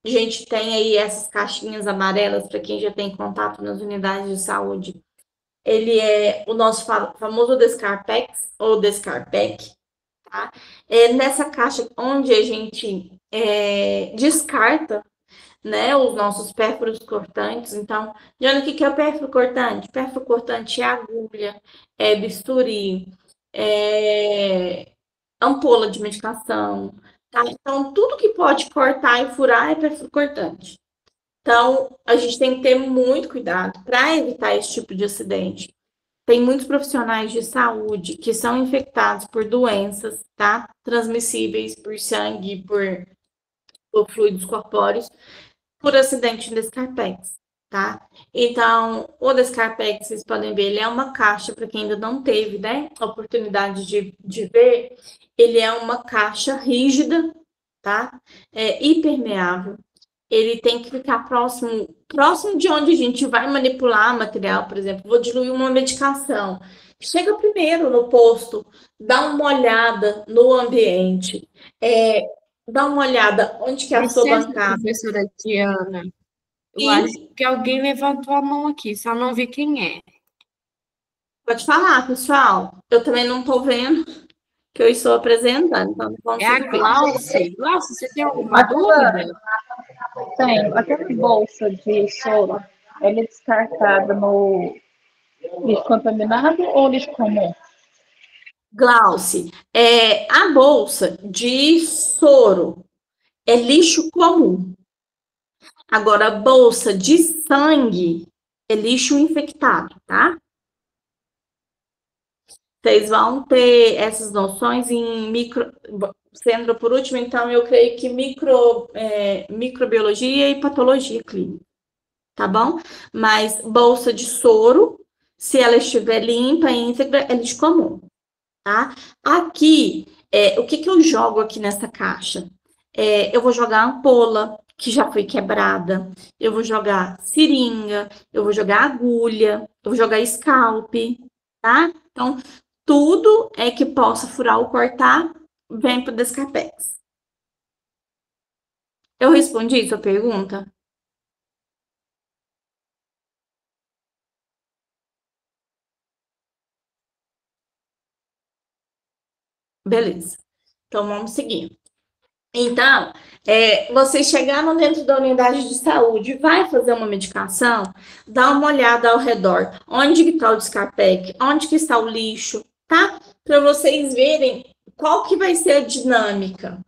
A gente tem aí essas caixinhas amarelas para quem já tem contato nas unidades de saúde. Ele é o nosso famoso Descarpex ou Descarpec, tá? Nessa caixa onde a gente descarta, né, os nossos pérfuros cortantes. Então, Diana, o que é o pérfuro cortante? Pérfuro cortante é agulha, é bisturi, é ampola de medicação, tá? Então, tudo que pode cortar e furar é pérfuro cortante. Então, a gente tem que ter muito cuidado para evitar esse tipo de acidente. Tem muitos profissionais de saúde que são infectados por doenças, tá? Transmissíveis por sangue, por fluidos corpóreos, por acidente de Descarpex, tá? Então, o Descarpex, vocês podem ver, ele é uma caixa, para quem ainda não teve, né, a oportunidade de ver, ele é uma caixa rígida, tá? Hipermeável. Ele tem que ficar próximo de onde a gente vai manipular material, por exemplo, vou diluir uma medicação. Chega primeiro no posto, dá uma olhada no ambiente, dá uma olhada onde que é a sua Licença, bancada. professora Diana. Eu acho E que alguém levantou a mão aqui, só não vi quem é. pode falar, pessoal. Eu também não estou vendo que eu estou apresentando, então não É a consigo ver. Glauce. Glauce, você tem alguma dúvida? Tenho. Aquela bolsa de soro, ela é descartada no lixo contaminado ou lixo comum? Glauce, a bolsa de soro é lixo comum. Agora, a bolsa de sangue é lixo infectado, tá? Vocês vão ter essas noções em sendo por último, então, eu creio que microbiologia e patologia clínica, tá bom? Mas bolsa de soro, se ela estiver limpa e íntegra, é lixo comum, tá? Aqui, o que eu jogo aqui nessa caixa? Eu vou jogar ampola, que já foi quebrada, eu vou jogar seringa, eu vou jogar agulha, eu vou jogar scalp, tá? Então, tudo que possa furar ou cortar, vem para o Descarpex. Eu respondi sua pergunta? Beleza. Então, vamos seguir. Então, vocês chegaram dentro da unidade de saúde, vai fazer uma medicação, dá uma olhada ao redor. Onde que está o Descarpec? Onde que está o lixo? Tá? Para vocês verem qual que vai ser a dinâmica.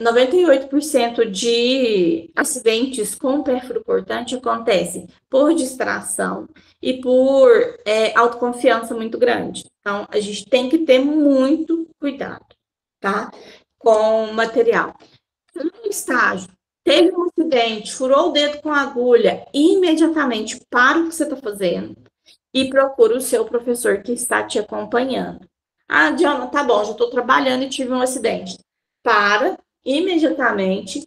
98% de acidentes com pérfuro cortante acontecem por distração e por autoconfiança muito grande. Então, a gente tem que ter muito cuidado, tá? Com o material. No estágio, teve um acidente, furou o dedo com a agulha, imediatamente para o que você está fazendo e procura o seu professor que está te acompanhando. Ah, Diana, tá bom, já estou trabalhando e tive um acidente. Para imediatamente,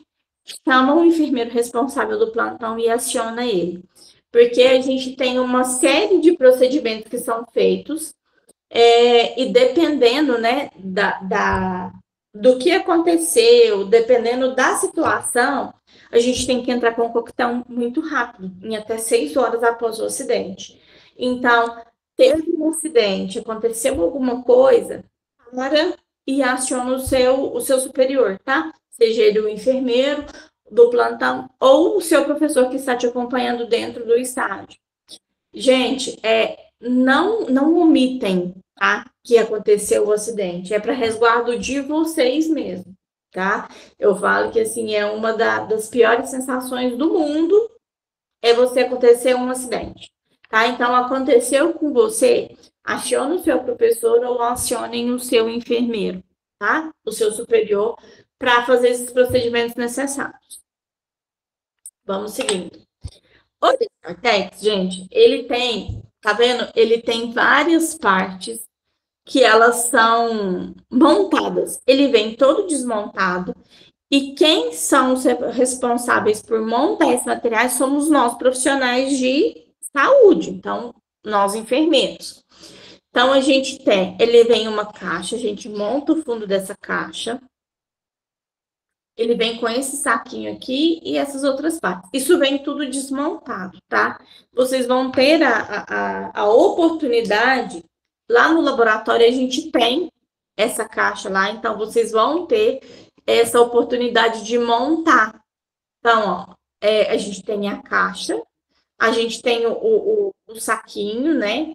chama o enfermeiro responsável do plantão e aciona ele. Porque a gente tem uma série de procedimentos que são feitos e dependendo, né, do que aconteceu, dependendo da situação, a gente tem que entrar com um coquetel muito rápido, em até 6 horas após o acidente. Então, teve um acidente, aconteceu alguma coisa, para e aciona o seu superior, tá? Seja ele o enfermeiro do plantão ou o seu professor que está te acompanhando dentro do estádio. Gente, não omitem, tá? Que aconteceu o acidente. É para resguardo de vocês mesmo, tá? Eu falo que, assim, é uma das piores sensações do mundo você acontecer um acidente, tá? Então, aconteceu com você, acione o seu professor ou acionem o seu enfermeiro, tá? O seu superior, para fazer esses procedimentos necessários. Vamos seguindo. O Descartex, gente, ele tem, tá vendo? Ele tem várias partes que elas são montadas. Ele vem todo desmontado. E quem são os responsáveis por montar esses materiais somos nós, profissionais de saúde. Então, nós enfermeiros. Então, ele vem uma caixa, a gente monta o fundo dessa caixa. Ele vem com esse saquinho aqui e essas outras partes. Isso vem tudo desmontado, tá? Vocês vão ter a oportunidade, lá no laboratório a gente tem essa caixa lá, então vocês vão ter essa oportunidade de montar. Então, ó, a gente tem a caixa, a gente tem o saquinho, né?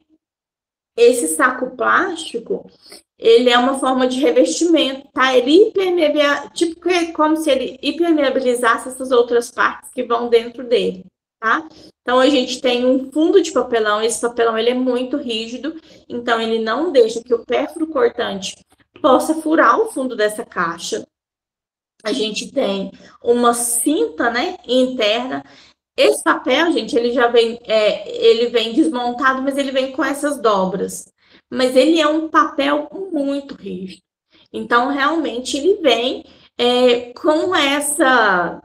Esse saco plástico, ele é uma forma de revestimento, tá? Ele tipo como se ele impermeabilizasse essas outras partes que vão dentro dele, tá? Então, a gente tem um fundo de papelão, esse papelão ele é muito rígido, então ele não deixa que o pérfuro cortante possa furar o fundo dessa caixa. A gente tem uma cinta, né, interna. Esse papel, gente, ele já vem, ele vem desmontado, mas ele vem com essas dobras. Mas ele é um papel muito rígido. Então, realmente, ele vem com essa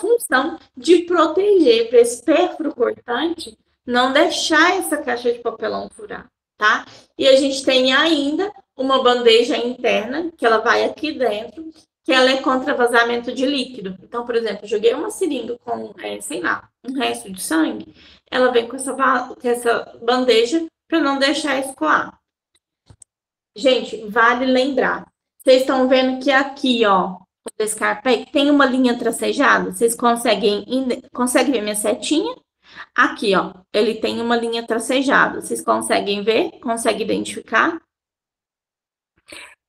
função de proteger para esse pérfuro cortante não deixar essa caixa de papelão furar, tá? E a gente tem ainda uma bandeja interna, que ela vai aqui dentro, que ela é contra vazamento de líquido. Então, por exemplo, eu joguei uma seringa com, sei lá, um resto de sangue, ela vem com essa bandeja para não deixar escoar. Gente, vale lembrar. Vocês estão vendo que aqui, ó, o Descarpec tem uma linha tracejada? Vocês conseguem ver minha setinha? Aqui, ó, ele tem uma linha tracejada. Vocês conseguem ver? Conseguem identificar?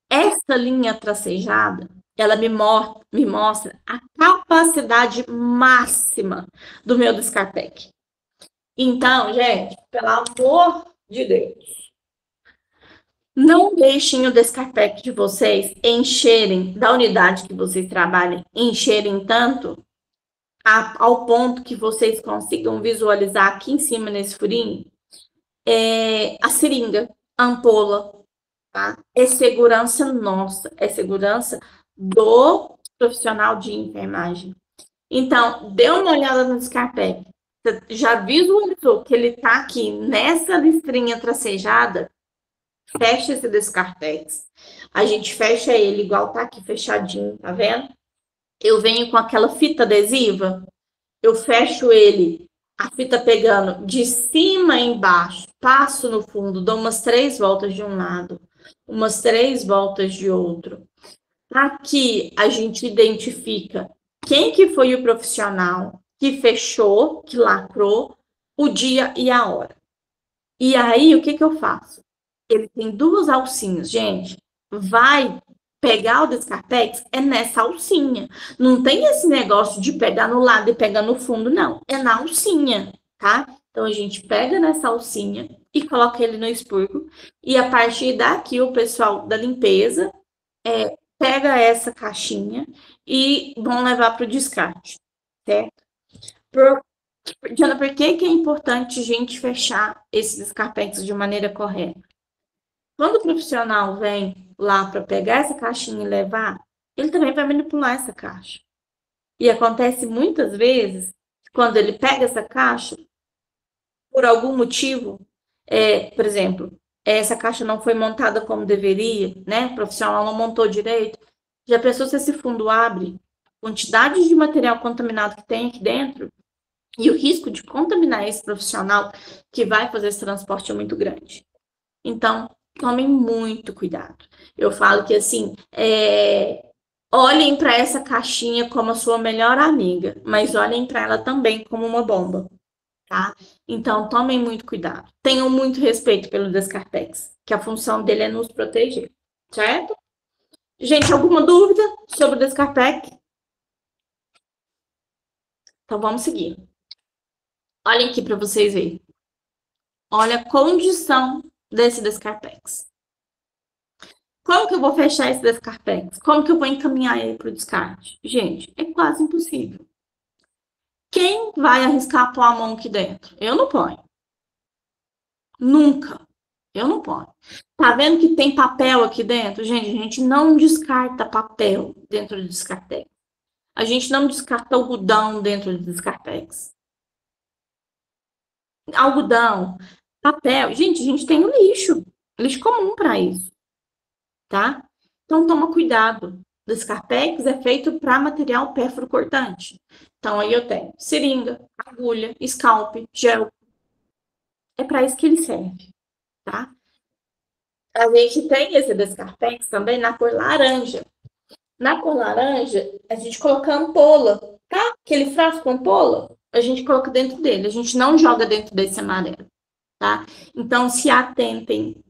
Essa linha tracejada, ela me mostra a capacidade máxima do meu Descartec. Então, gente, pelo amor de Deus, não deixem o Descartec de vocês encherem, da unidade que vocês trabalhem, encherem tanto ao ponto que vocês consigam visualizar aqui em cima nesse furinho a seringa, a ampola, tá? É segurança nossa, é segurança do profissional de enfermagem. Então, dê uma olhada no Descartec. Você já visualizou que ele está aqui nessa listrinha tracejada? Fecha esse Descartex. A gente fecha ele igual tá aqui fechadinho, tá vendo? Eu venho com aquela fita adesiva, eu fecho ele, a fita pegando de cima embaixo, passo no fundo, dou umas 3 voltas de um lado, umas 3 voltas de outro. Aqui a gente identifica quem que foi o profissional que fechou, que lacrou, o dia e a hora. E aí, o que que eu faço? Ele tem 2 alcinhas, gente. Vai pegar o Descartex é nessa alcinha. Não tem esse negócio de pegar no lado e pegar no fundo, não. É na alcinha, tá? Então, a gente pega nessa alcinha e coloca ele no expurgo. E a partir daqui, o pessoal da limpeza pega essa caixinha e vão levar para o descarte, certo? Diana, por que que é importante a gente fechar esses Descartex de maneira correta? Quando o profissional vem lá para pegar essa caixinha e levar, ele também vai manipular essa caixa. E acontece muitas vezes, quando ele pega essa caixa, por algum motivo, por exemplo, essa caixa não foi montada como deveria, né? O profissional não montou direito. Já pensou se esse fundo abre? A quantidade de material contaminado que tem aqui dentro e o risco de contaminar esse profissional que vai fazer esse transporte é muito grande. Então, tomem muito cuidado. Eu falo que, assim, olhem para essa caixinha como a sua melhor amiga, mas olhem para ela também como uma bomba, tá? Então, tomem muito cuidado. Tenham muito respeito pelo Descartex, que a função dele é nos proteger, certo? Gente, alguma dúvida sobre o Descartex? Então, vamos seguir. Olhem aqui para vocês verem. Olha a condição desse Descartex. Como que eu vou fechar esse Descartex? Como que eu vou encaminhar ele para o descarte? Gente, é quase impossível. Quem vai arriscar pôr a mão aqui dentro? Eu não ponho. Nunca. Eu não ponho. Tá vendo que tem papel aqui dentro? Gente, a gente não descarta papel dentro do Descartex. A gente não descarta algodão dentro do Descartex. Algodão, papel. Gente, a gente tem o lixo. Lixo comum para isso. Tá? Então, toma cuidado. Descartex é feito para material pérfuro cortante. Então, aí eu tenho seringa, agulha, scalp, gel. É para isso que ele serve, tá? A gente tem esse Descartex também na cor laranja. Na cor laranja, a gente coloca ampola, tá? Aquele frasco com ampola, a gente coloca dentro dele. A gente não joga dentro desse amarelo, tá? Então, se atentem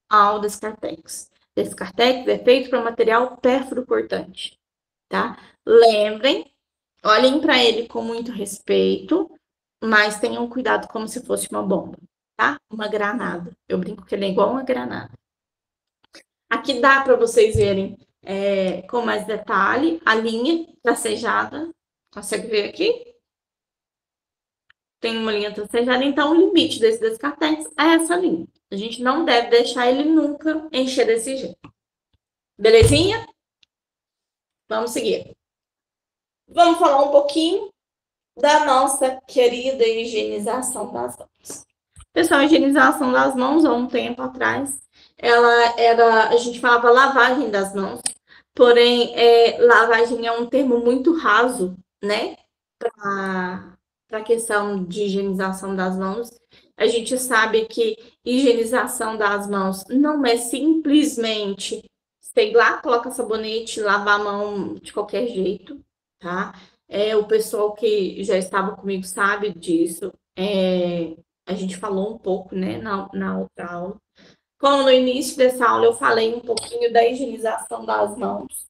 ao Descartex. Descartex é feito para material pérfuro cortante, tá? Lembrem, olhem para ele com muito respeito, mas tenham cuidado como se fosse uma bomba, tá? Uma granada. Eu brinco que ele é igual uma granada. Aqui dá para vocês verem com mais detalhe a linha tracejada. Consegue ver aqui? Tem uma linha tracejada, então o limite desse Descartex é essa linha. A gente não deve deixar ele nunca encher desse jeito. Belezinha? Vamos seguir. Vamos falar um pouquinho da nossa querida higienização das mãos. Pessoal, a higienização das mãos, há um tempo atrás, a gente falava lavagem das mãos, porém, lavagem é um termo muito raso, né? Para a questão de higienização das mãos. A gente sabe que higienização das mãos não é simplesmente, sei lá, coloca sabonete, lavar a mão de qualquer jeito, tá? O pessoal que já estava comigo sabe disso. a gente falou um pouco, né, na outra aula. Como no início dessa aula eu falei um pouquinho da higienização das mãos.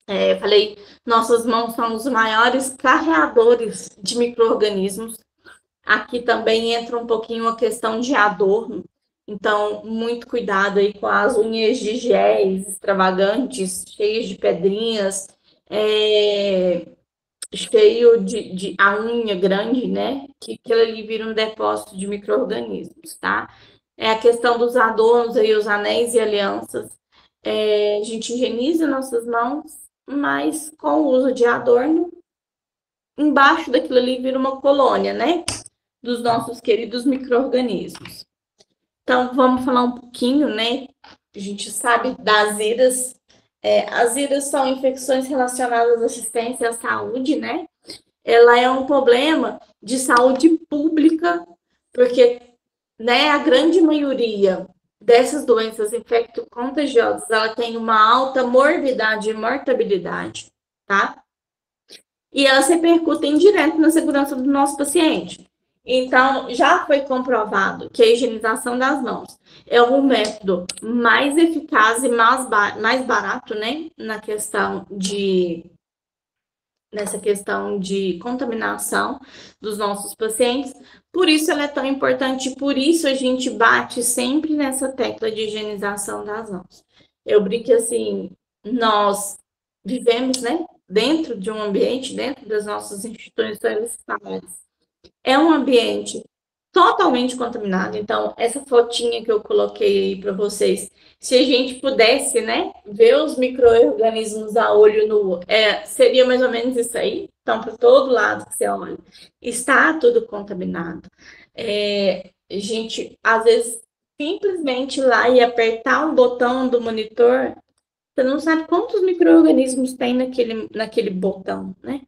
Eu falei, nossas mãos são os maiores carreadores de micro-organismos. Aqui também entra um pouquinho a questão de adorno. Então, muito cuidado aí com as unhas de géis extravagantes, cheias de pedrinhas, cheio de a unha grande, né? Que aquilo ali vira um depósito de micro-organismos, tá? É a questão dos adornos aí, os anéis e alianças. A gente higieniza nossas mãos, mas com o uso de adorno, embaixo daquilo ali vira uma colônia, né? Dos nossos queridos micro-organismos. Então, vamos falar um pouquinho, né? A gente sabe das IRAs. As IRAs são infecções relacionadas à assistência à saúde, né? Ela é um problema de saúde pública, porque, né, a grande maioria dessas doenças infecto-contagiosas, ela tem uma alta morbidade e mortabilidade, tá? E elas repercutem direto na segurança do nosso paciente. Então, já foi comprovado que a higienização das mãos é o método mais eficaz e mais barato, né, nessa questão de contaminação dos nossos pacientes. Por isso ela é tão importante, por isso a gente bate sempre nessa tecla de higienização das mãos. Eu brinco assim, nós vivemos, né, dentro de um ambiente, dentro das nossas instituições hospitalares. É um ambiente totalmente contaminado. Então, essa fotinha que eu coloquei aí para vocês, se a gente pudesse, né, ver os micro-organismos a olho nu, seria mais ou menos isso aí. Então, para todo lado que você olha, está tudo contaminado. A gente, às vezes, simplesmente ir lá e apertar um botão do monitor, você não sabe quantos micro-organismos tem naquele botão, né?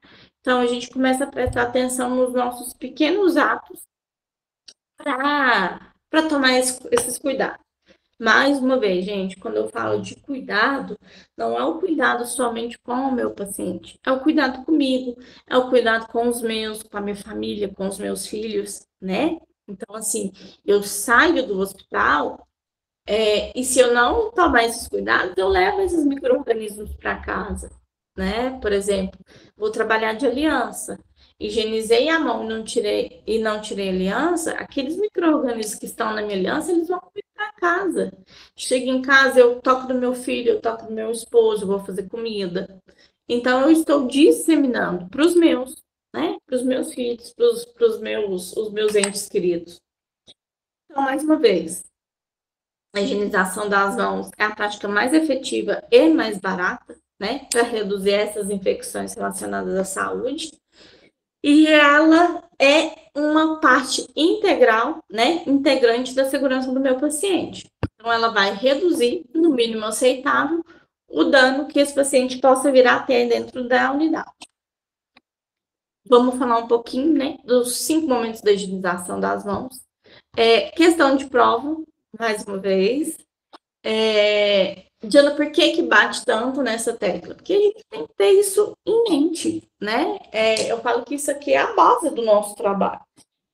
Então, a gente começa a prestar atenção nos nossos pequenos atos para tomar esses cuidados. Mais uma vez, gente, quando eu falo de cuidado, não é o cuidado somente com o meu paciente, é o cuidado comigo, é o cuidado com os meus, com a minha família, com os meus filhos, né? Então, assim, eu saio do hospital e se eu não tomar esses cuidados, eu levo esses micro-organismos para casa, né? Por exemplo, vou trabalhar de aliança, higienizei a mão e não tirei a aliança, aqueles micro-organismos que estão na minha aliança, eles vão vir para casa. Chego em casa, eu toco do meu filho, eu toco do meu esposo, vou fazer comida. Então, eu estou disseminando para os meus, né? Para os meus filhos, para os meus entes queridos. Então, mais uma vez, a higienização das mãos é a prática mais efetiva e mais barata, né, para reduzir essas infecções relacionadas à saúde. E ela é uma parte integral, né, integrante da segurança do meu paciente. Então, ela vai reduzir, no mínimo aceitável, o dano que esse paciente possa vir a ter dentro da unidade. Vamos falar um pouquinho, né, dos 5 momentos da higienização das mãos. Questão de prova, mais uma vez. Diana, por que bate tanto nessa tecla? Porque a gente tem que ter isso em mente, né? Eu falo que isso aqui é a base do nosso trabalho.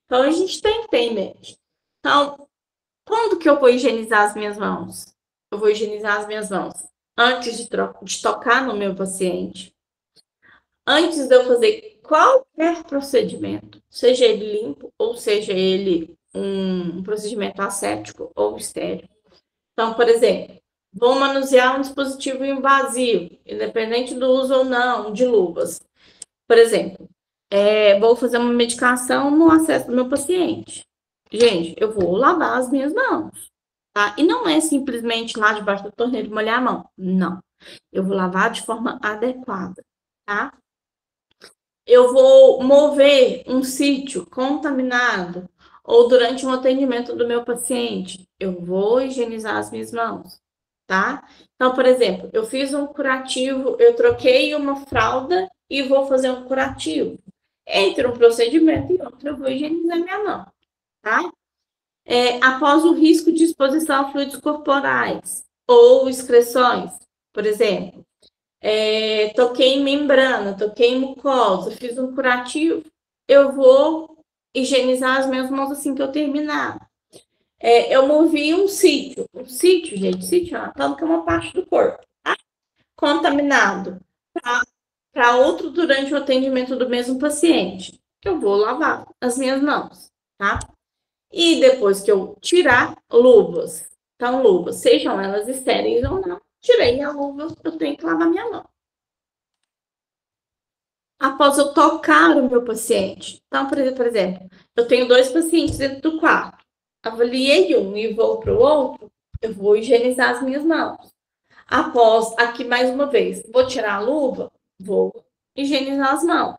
Então, a gente tem que ter em mente. Então, quando que eu vou higienizar as minhas mãos? Eu vou higienizar as minhas mãos antes de tocar no meu paciente. Antes de eu fazer qualquer procedimento, seja ele limpo ou seja ele um procedimento asséptico ou estéril. Então, por exemplo, vou manusear um dispositivo invasivo, independente do uso ou não de luvas. Por exemplo, vou fazer uma medicação no acesso do meu paciente. Gente, eu vou lavar as minhas mãos, tá? E não é simplesmente lá debaixo da torneira e molhar a mão. Não. Eu vou lavar de forma adequada, tá? Eu vou mover um sítio contaminado ou durante um atendimento do meu paciente, eu vou higienizar as minhas mãos, tá? Então, por exemplo, eu fiz um curativo, eu troquei uma fralda e vou fazer um curativo. Entre um procedimento e outro, eu vou higienizar minha mão, tá? Após o risco de exposição a fluidos corporais ou excreções, por exemplo, toquei em membrana, toquei em mucosa, fiz um curativo, eu vou higienizar as minhas mãos assim que eu terminar. Eu movi um sítio, gente, sítio é uma planta que é uma parte do corpo, tá? Contaminado para outro durante o atendimento do mesmo paciente. Eu vou lavar as minhas mãos, tá? E depois que eu tirar luvas, então luvas, sejam elas estéreis ou não, tirei a luva, eu tenho que lavar minha mão. Após eu tocar o meu paciente. Então, por exemplo, eu tenho 2 pacientes dentro do quarto. Avaliei um e vou para o outro, eu vou higienizar as minhas mãos. Após, aqui mais uma vez, vou tirar a luva, vou higienizar as mãos.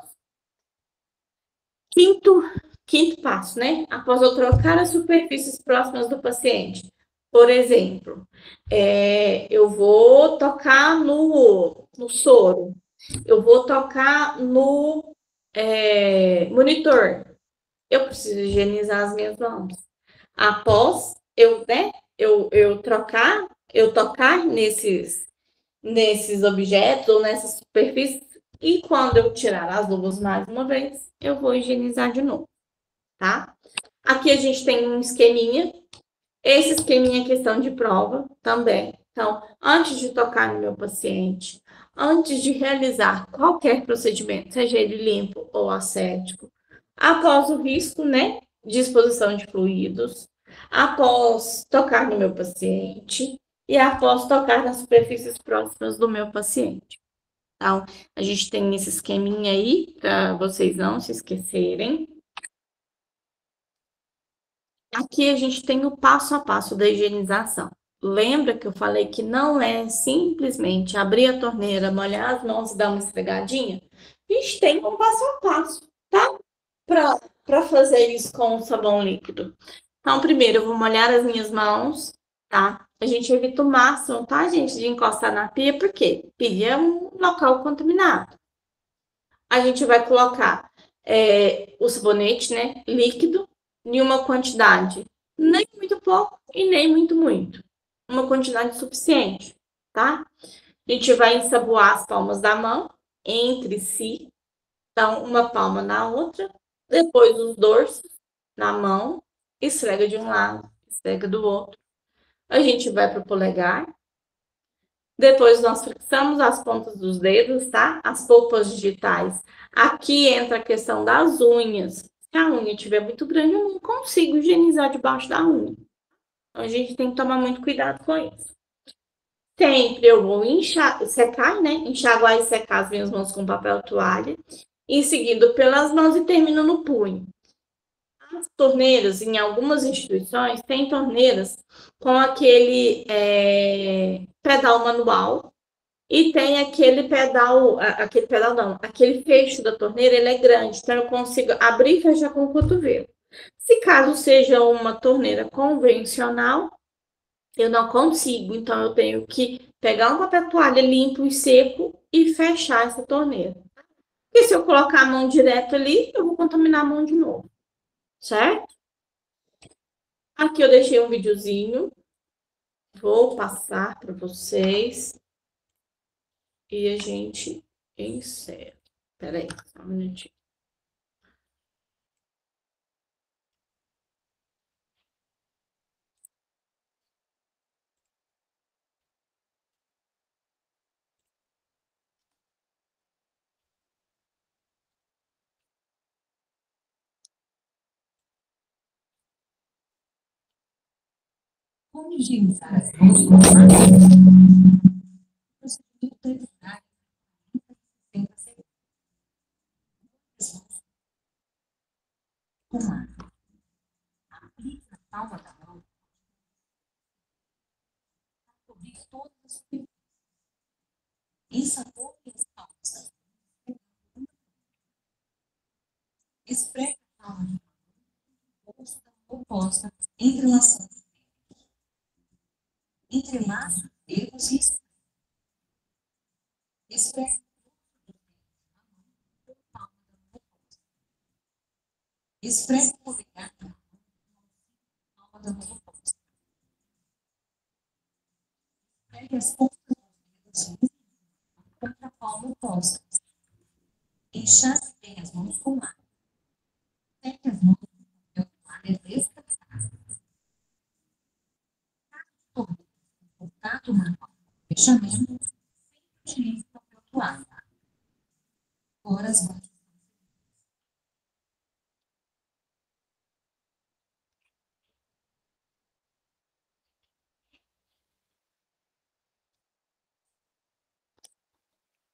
Quinto passo, né? Após eu trocar as superfícies próximas do paciente. Por exemplo, eu vou tocar no soro, eu vou tocar no monitor. Eu preciso higienizar as minhas mãos. Após eu tocar nesses objetos ou nessas superfícies, e quando eu tirar as luvas mais uma vez, eu vou higienizar de novo, tá? Aqui a gente tem um esqueminha. Esse esqueminha é questão de prova também. Então, antes de tocar no meu paciente, antes de realizar qualquer procedimento, seja ele limpo ou assético, após o risco, né, de exposição de fluidos, após tocar no meu paciente e após tocar nas superfícies próximas do meu paciente. Então, a gente tem esse esqueminha aí, para vocês não se esquecerem. Aqui a gente tem o passo a passo da higienização. Lembra que eu falei que não é simplesmente abrir a torneira, molhar as mãos e dar uma esfregadinha? A gente tem um passo a passo, tá? Para fazer isso com o sabão líquido. Então, primeiro eu vou molhar as minhas mãos, tá? A gente evita o máximo, tá, gente, de encostar na pia, porque pia é um local contaminado. A gente vai colocar o sabonete, né, líquido, em uma quantidade nem muito pouco e nem muito. Uma quantidade suficiente, tá? A gente vai ensaboar as palmas da mão entre si, então uma palma na outra, depois os dorsos na mão, esfrega de um lado, esfrega do outro. A gente vai para o polegar. Depois nós fixamos as pontas dos dedos, tá? As polpas digitais. Aqui entra a questão das unhas. Se a unha estiver muito grande, eu não consigo higienizar debaixo da unha. Então, a gente tem que tomar muito cuidado com isso. Sempre eu vou secar, né? Enxaguar e secar as minhas mãos com papel toalha. E seguindo pelas mãos e termino no punho. As torneiras, em algumas instituições, tem torneiras com aquele pedal manual. E tem aquele fecho da torneira, ele é grande, então eu consigo abrir e fechar com o cotovelo. Se caso seja uma torneira convencional, eu não consigo, então eu tenho que pegar um papel toalha limpo e seco e fechar essa torneira. Porque se eu colocar a mão direto ali, eu vou contaminar a mão de novo, certo? Aqui eu deixei um videozinho, vou passar para vocês. E a gente encerra. Peraí, só um minutinho. Como higienizar as mãos com água? Procedimento preliminar de 60 segundos. Com água. Aplique na palma da mão para cobrir todas as superfícies. Ensaboe as palmas das mãos. Esfregue a palma de mão oposta oposta, entrelaçando os dedos. Entrelaça os dedos e esfregue esfregue o polegar na palma da mão oposta. Esfregue as pontas dos dedos contra a palma oposta. Enxague bem as mãos com água. Seque as mãos até descansar. Contato manual, fechamento, utilize papel toalha. Horas baixas.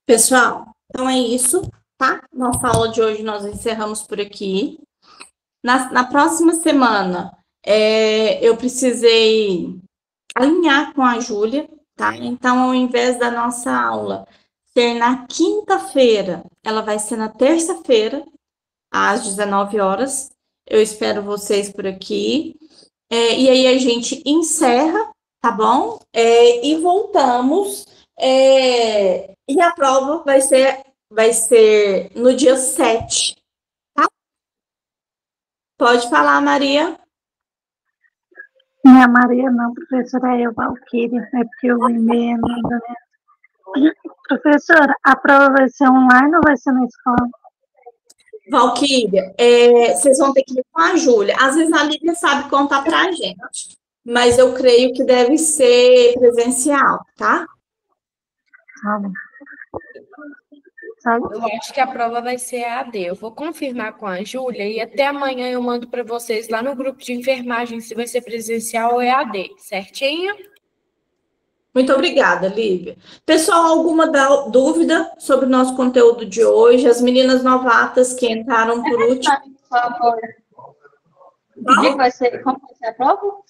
Pessoal, então é isso, tá? Nossa aula de hoje nós encerramos por aqui. Na próxima semana, eu precisei alinhar com a Júlia, tá? Então, ao invés da nossa aula ser na quinta-feira, ela vai ser na terça-feira, às 19 horas. Eu espero vocês por aqui. E aí a gente encerra, tá bom? E voltamos. E a prova vai ser no dia 7, tá? Pode falar, Maria. Não é Maria, não, professora, é Valquíria, é porque eu vim meio ainda, né? Professora, a prova vai ser online ou vai ser na escola? Valquíria, vocês vão ter que ir com a Júlia. Às vezes a Lívia sabe contar pra gente, mas eu creio que deve ser presencial, tá? Tá bom. Sabe? Eu acho que a prova vai ser EAD. Eu vou confirmar com a Júlia e até amanhã eu mando para vocês lá no grupo de enfermagem se vai ser presencial ou EAD, certinho? Muito obrigada, Lívia. Pessoal, alguma dúvida sobre o nosso conteúdo de hoje? As meninas novatas que entraram por último. Por favor. Que dia que vai ser? Como vai ser a prova?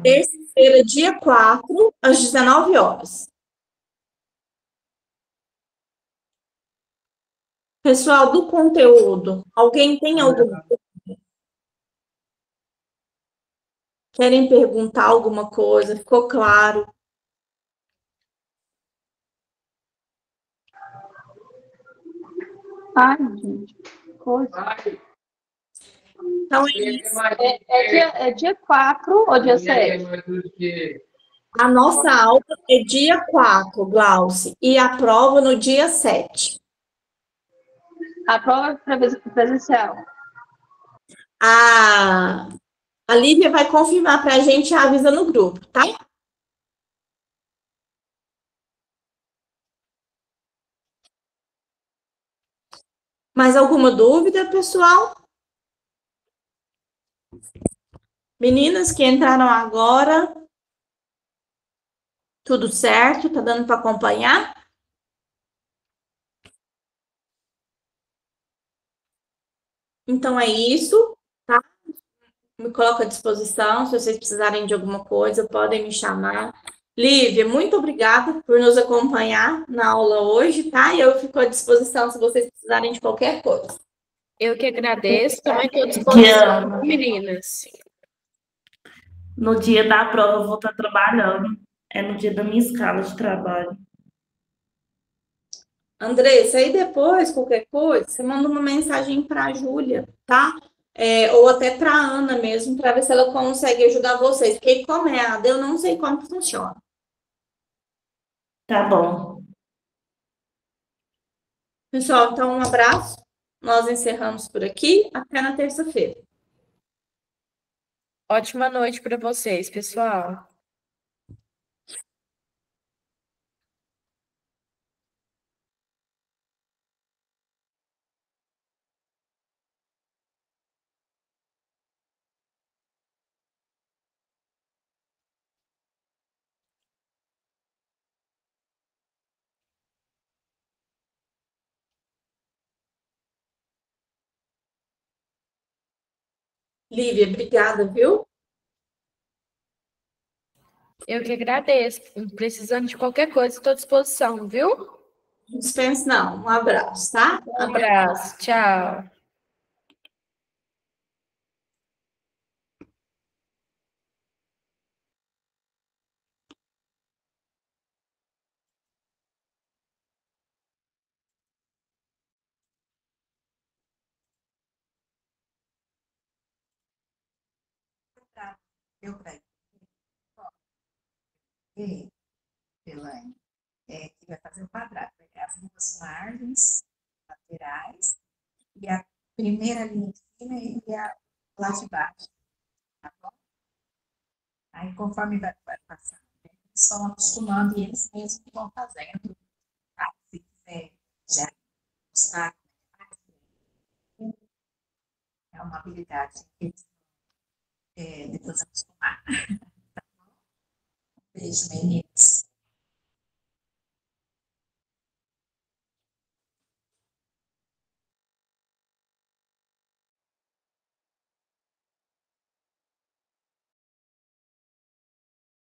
Terça-feira, dia 4, às 19 horas. Pessoal, do conteúdo, alguém tem alguma dúvida? Querem perguntar alguma coisa? Ficou claro? Ai, gente. Coisa. Então, é isso. É dia 4 ou dia 7? A nossa aula é dia 4, Glauci, e a prova no dia 7. A prova é presencial. A Lívia vai confirmar para a gente e avisa no grupo, tá? Mais alguma dúvida, pessoal? Meninas que entraram agora, tudo certo? Tá dando para acompanhar? Então é isso, tá? Me coloco à disposição, se vocês precisarem de alguma coisa, podem me chamar. Lívia, muito obrigada por nos acompanhar na aula hoje, tá? E eu fico à disposição se vocês precisarem de qualquer coisa. Eu que agradeço, também estou à disposição, meninas. No dia da prova eu vou estar trabalhando. É no dia da minha escala de trabalho. Andressa, aí depois, qualquer coisa, você manda uma mensagem para a Júlia, tá? Ou até para a Ana mesmo, para ver se ela consegue ajudar vocês. Porque como é AD, eu não sei como funciona. Tá bom. Pessoal, então um abraço. Nós encerramos por aqui. Até na terça-feira. Ótima noite para vocês, pessoal. Lívia, obrigada, viu? Eu que agradeço. Precisando de qualquer coisa, estou à disposição, viu? Não dispense, não. Um abraço, tá? Um abraço. Tchau. Deu para ver, Elaine, que vai fazer o quadrado, vai ter as duas margens laterais e a primeira linha de cima e a lá de baixo. tá bom? Aí, conforme vai passando, né, eles vão acostumando e eles mesmos que vão fazendo. Tá? Se quiser já mostrar, é uma habilidade que eles depois acostumar. Beijo, menina.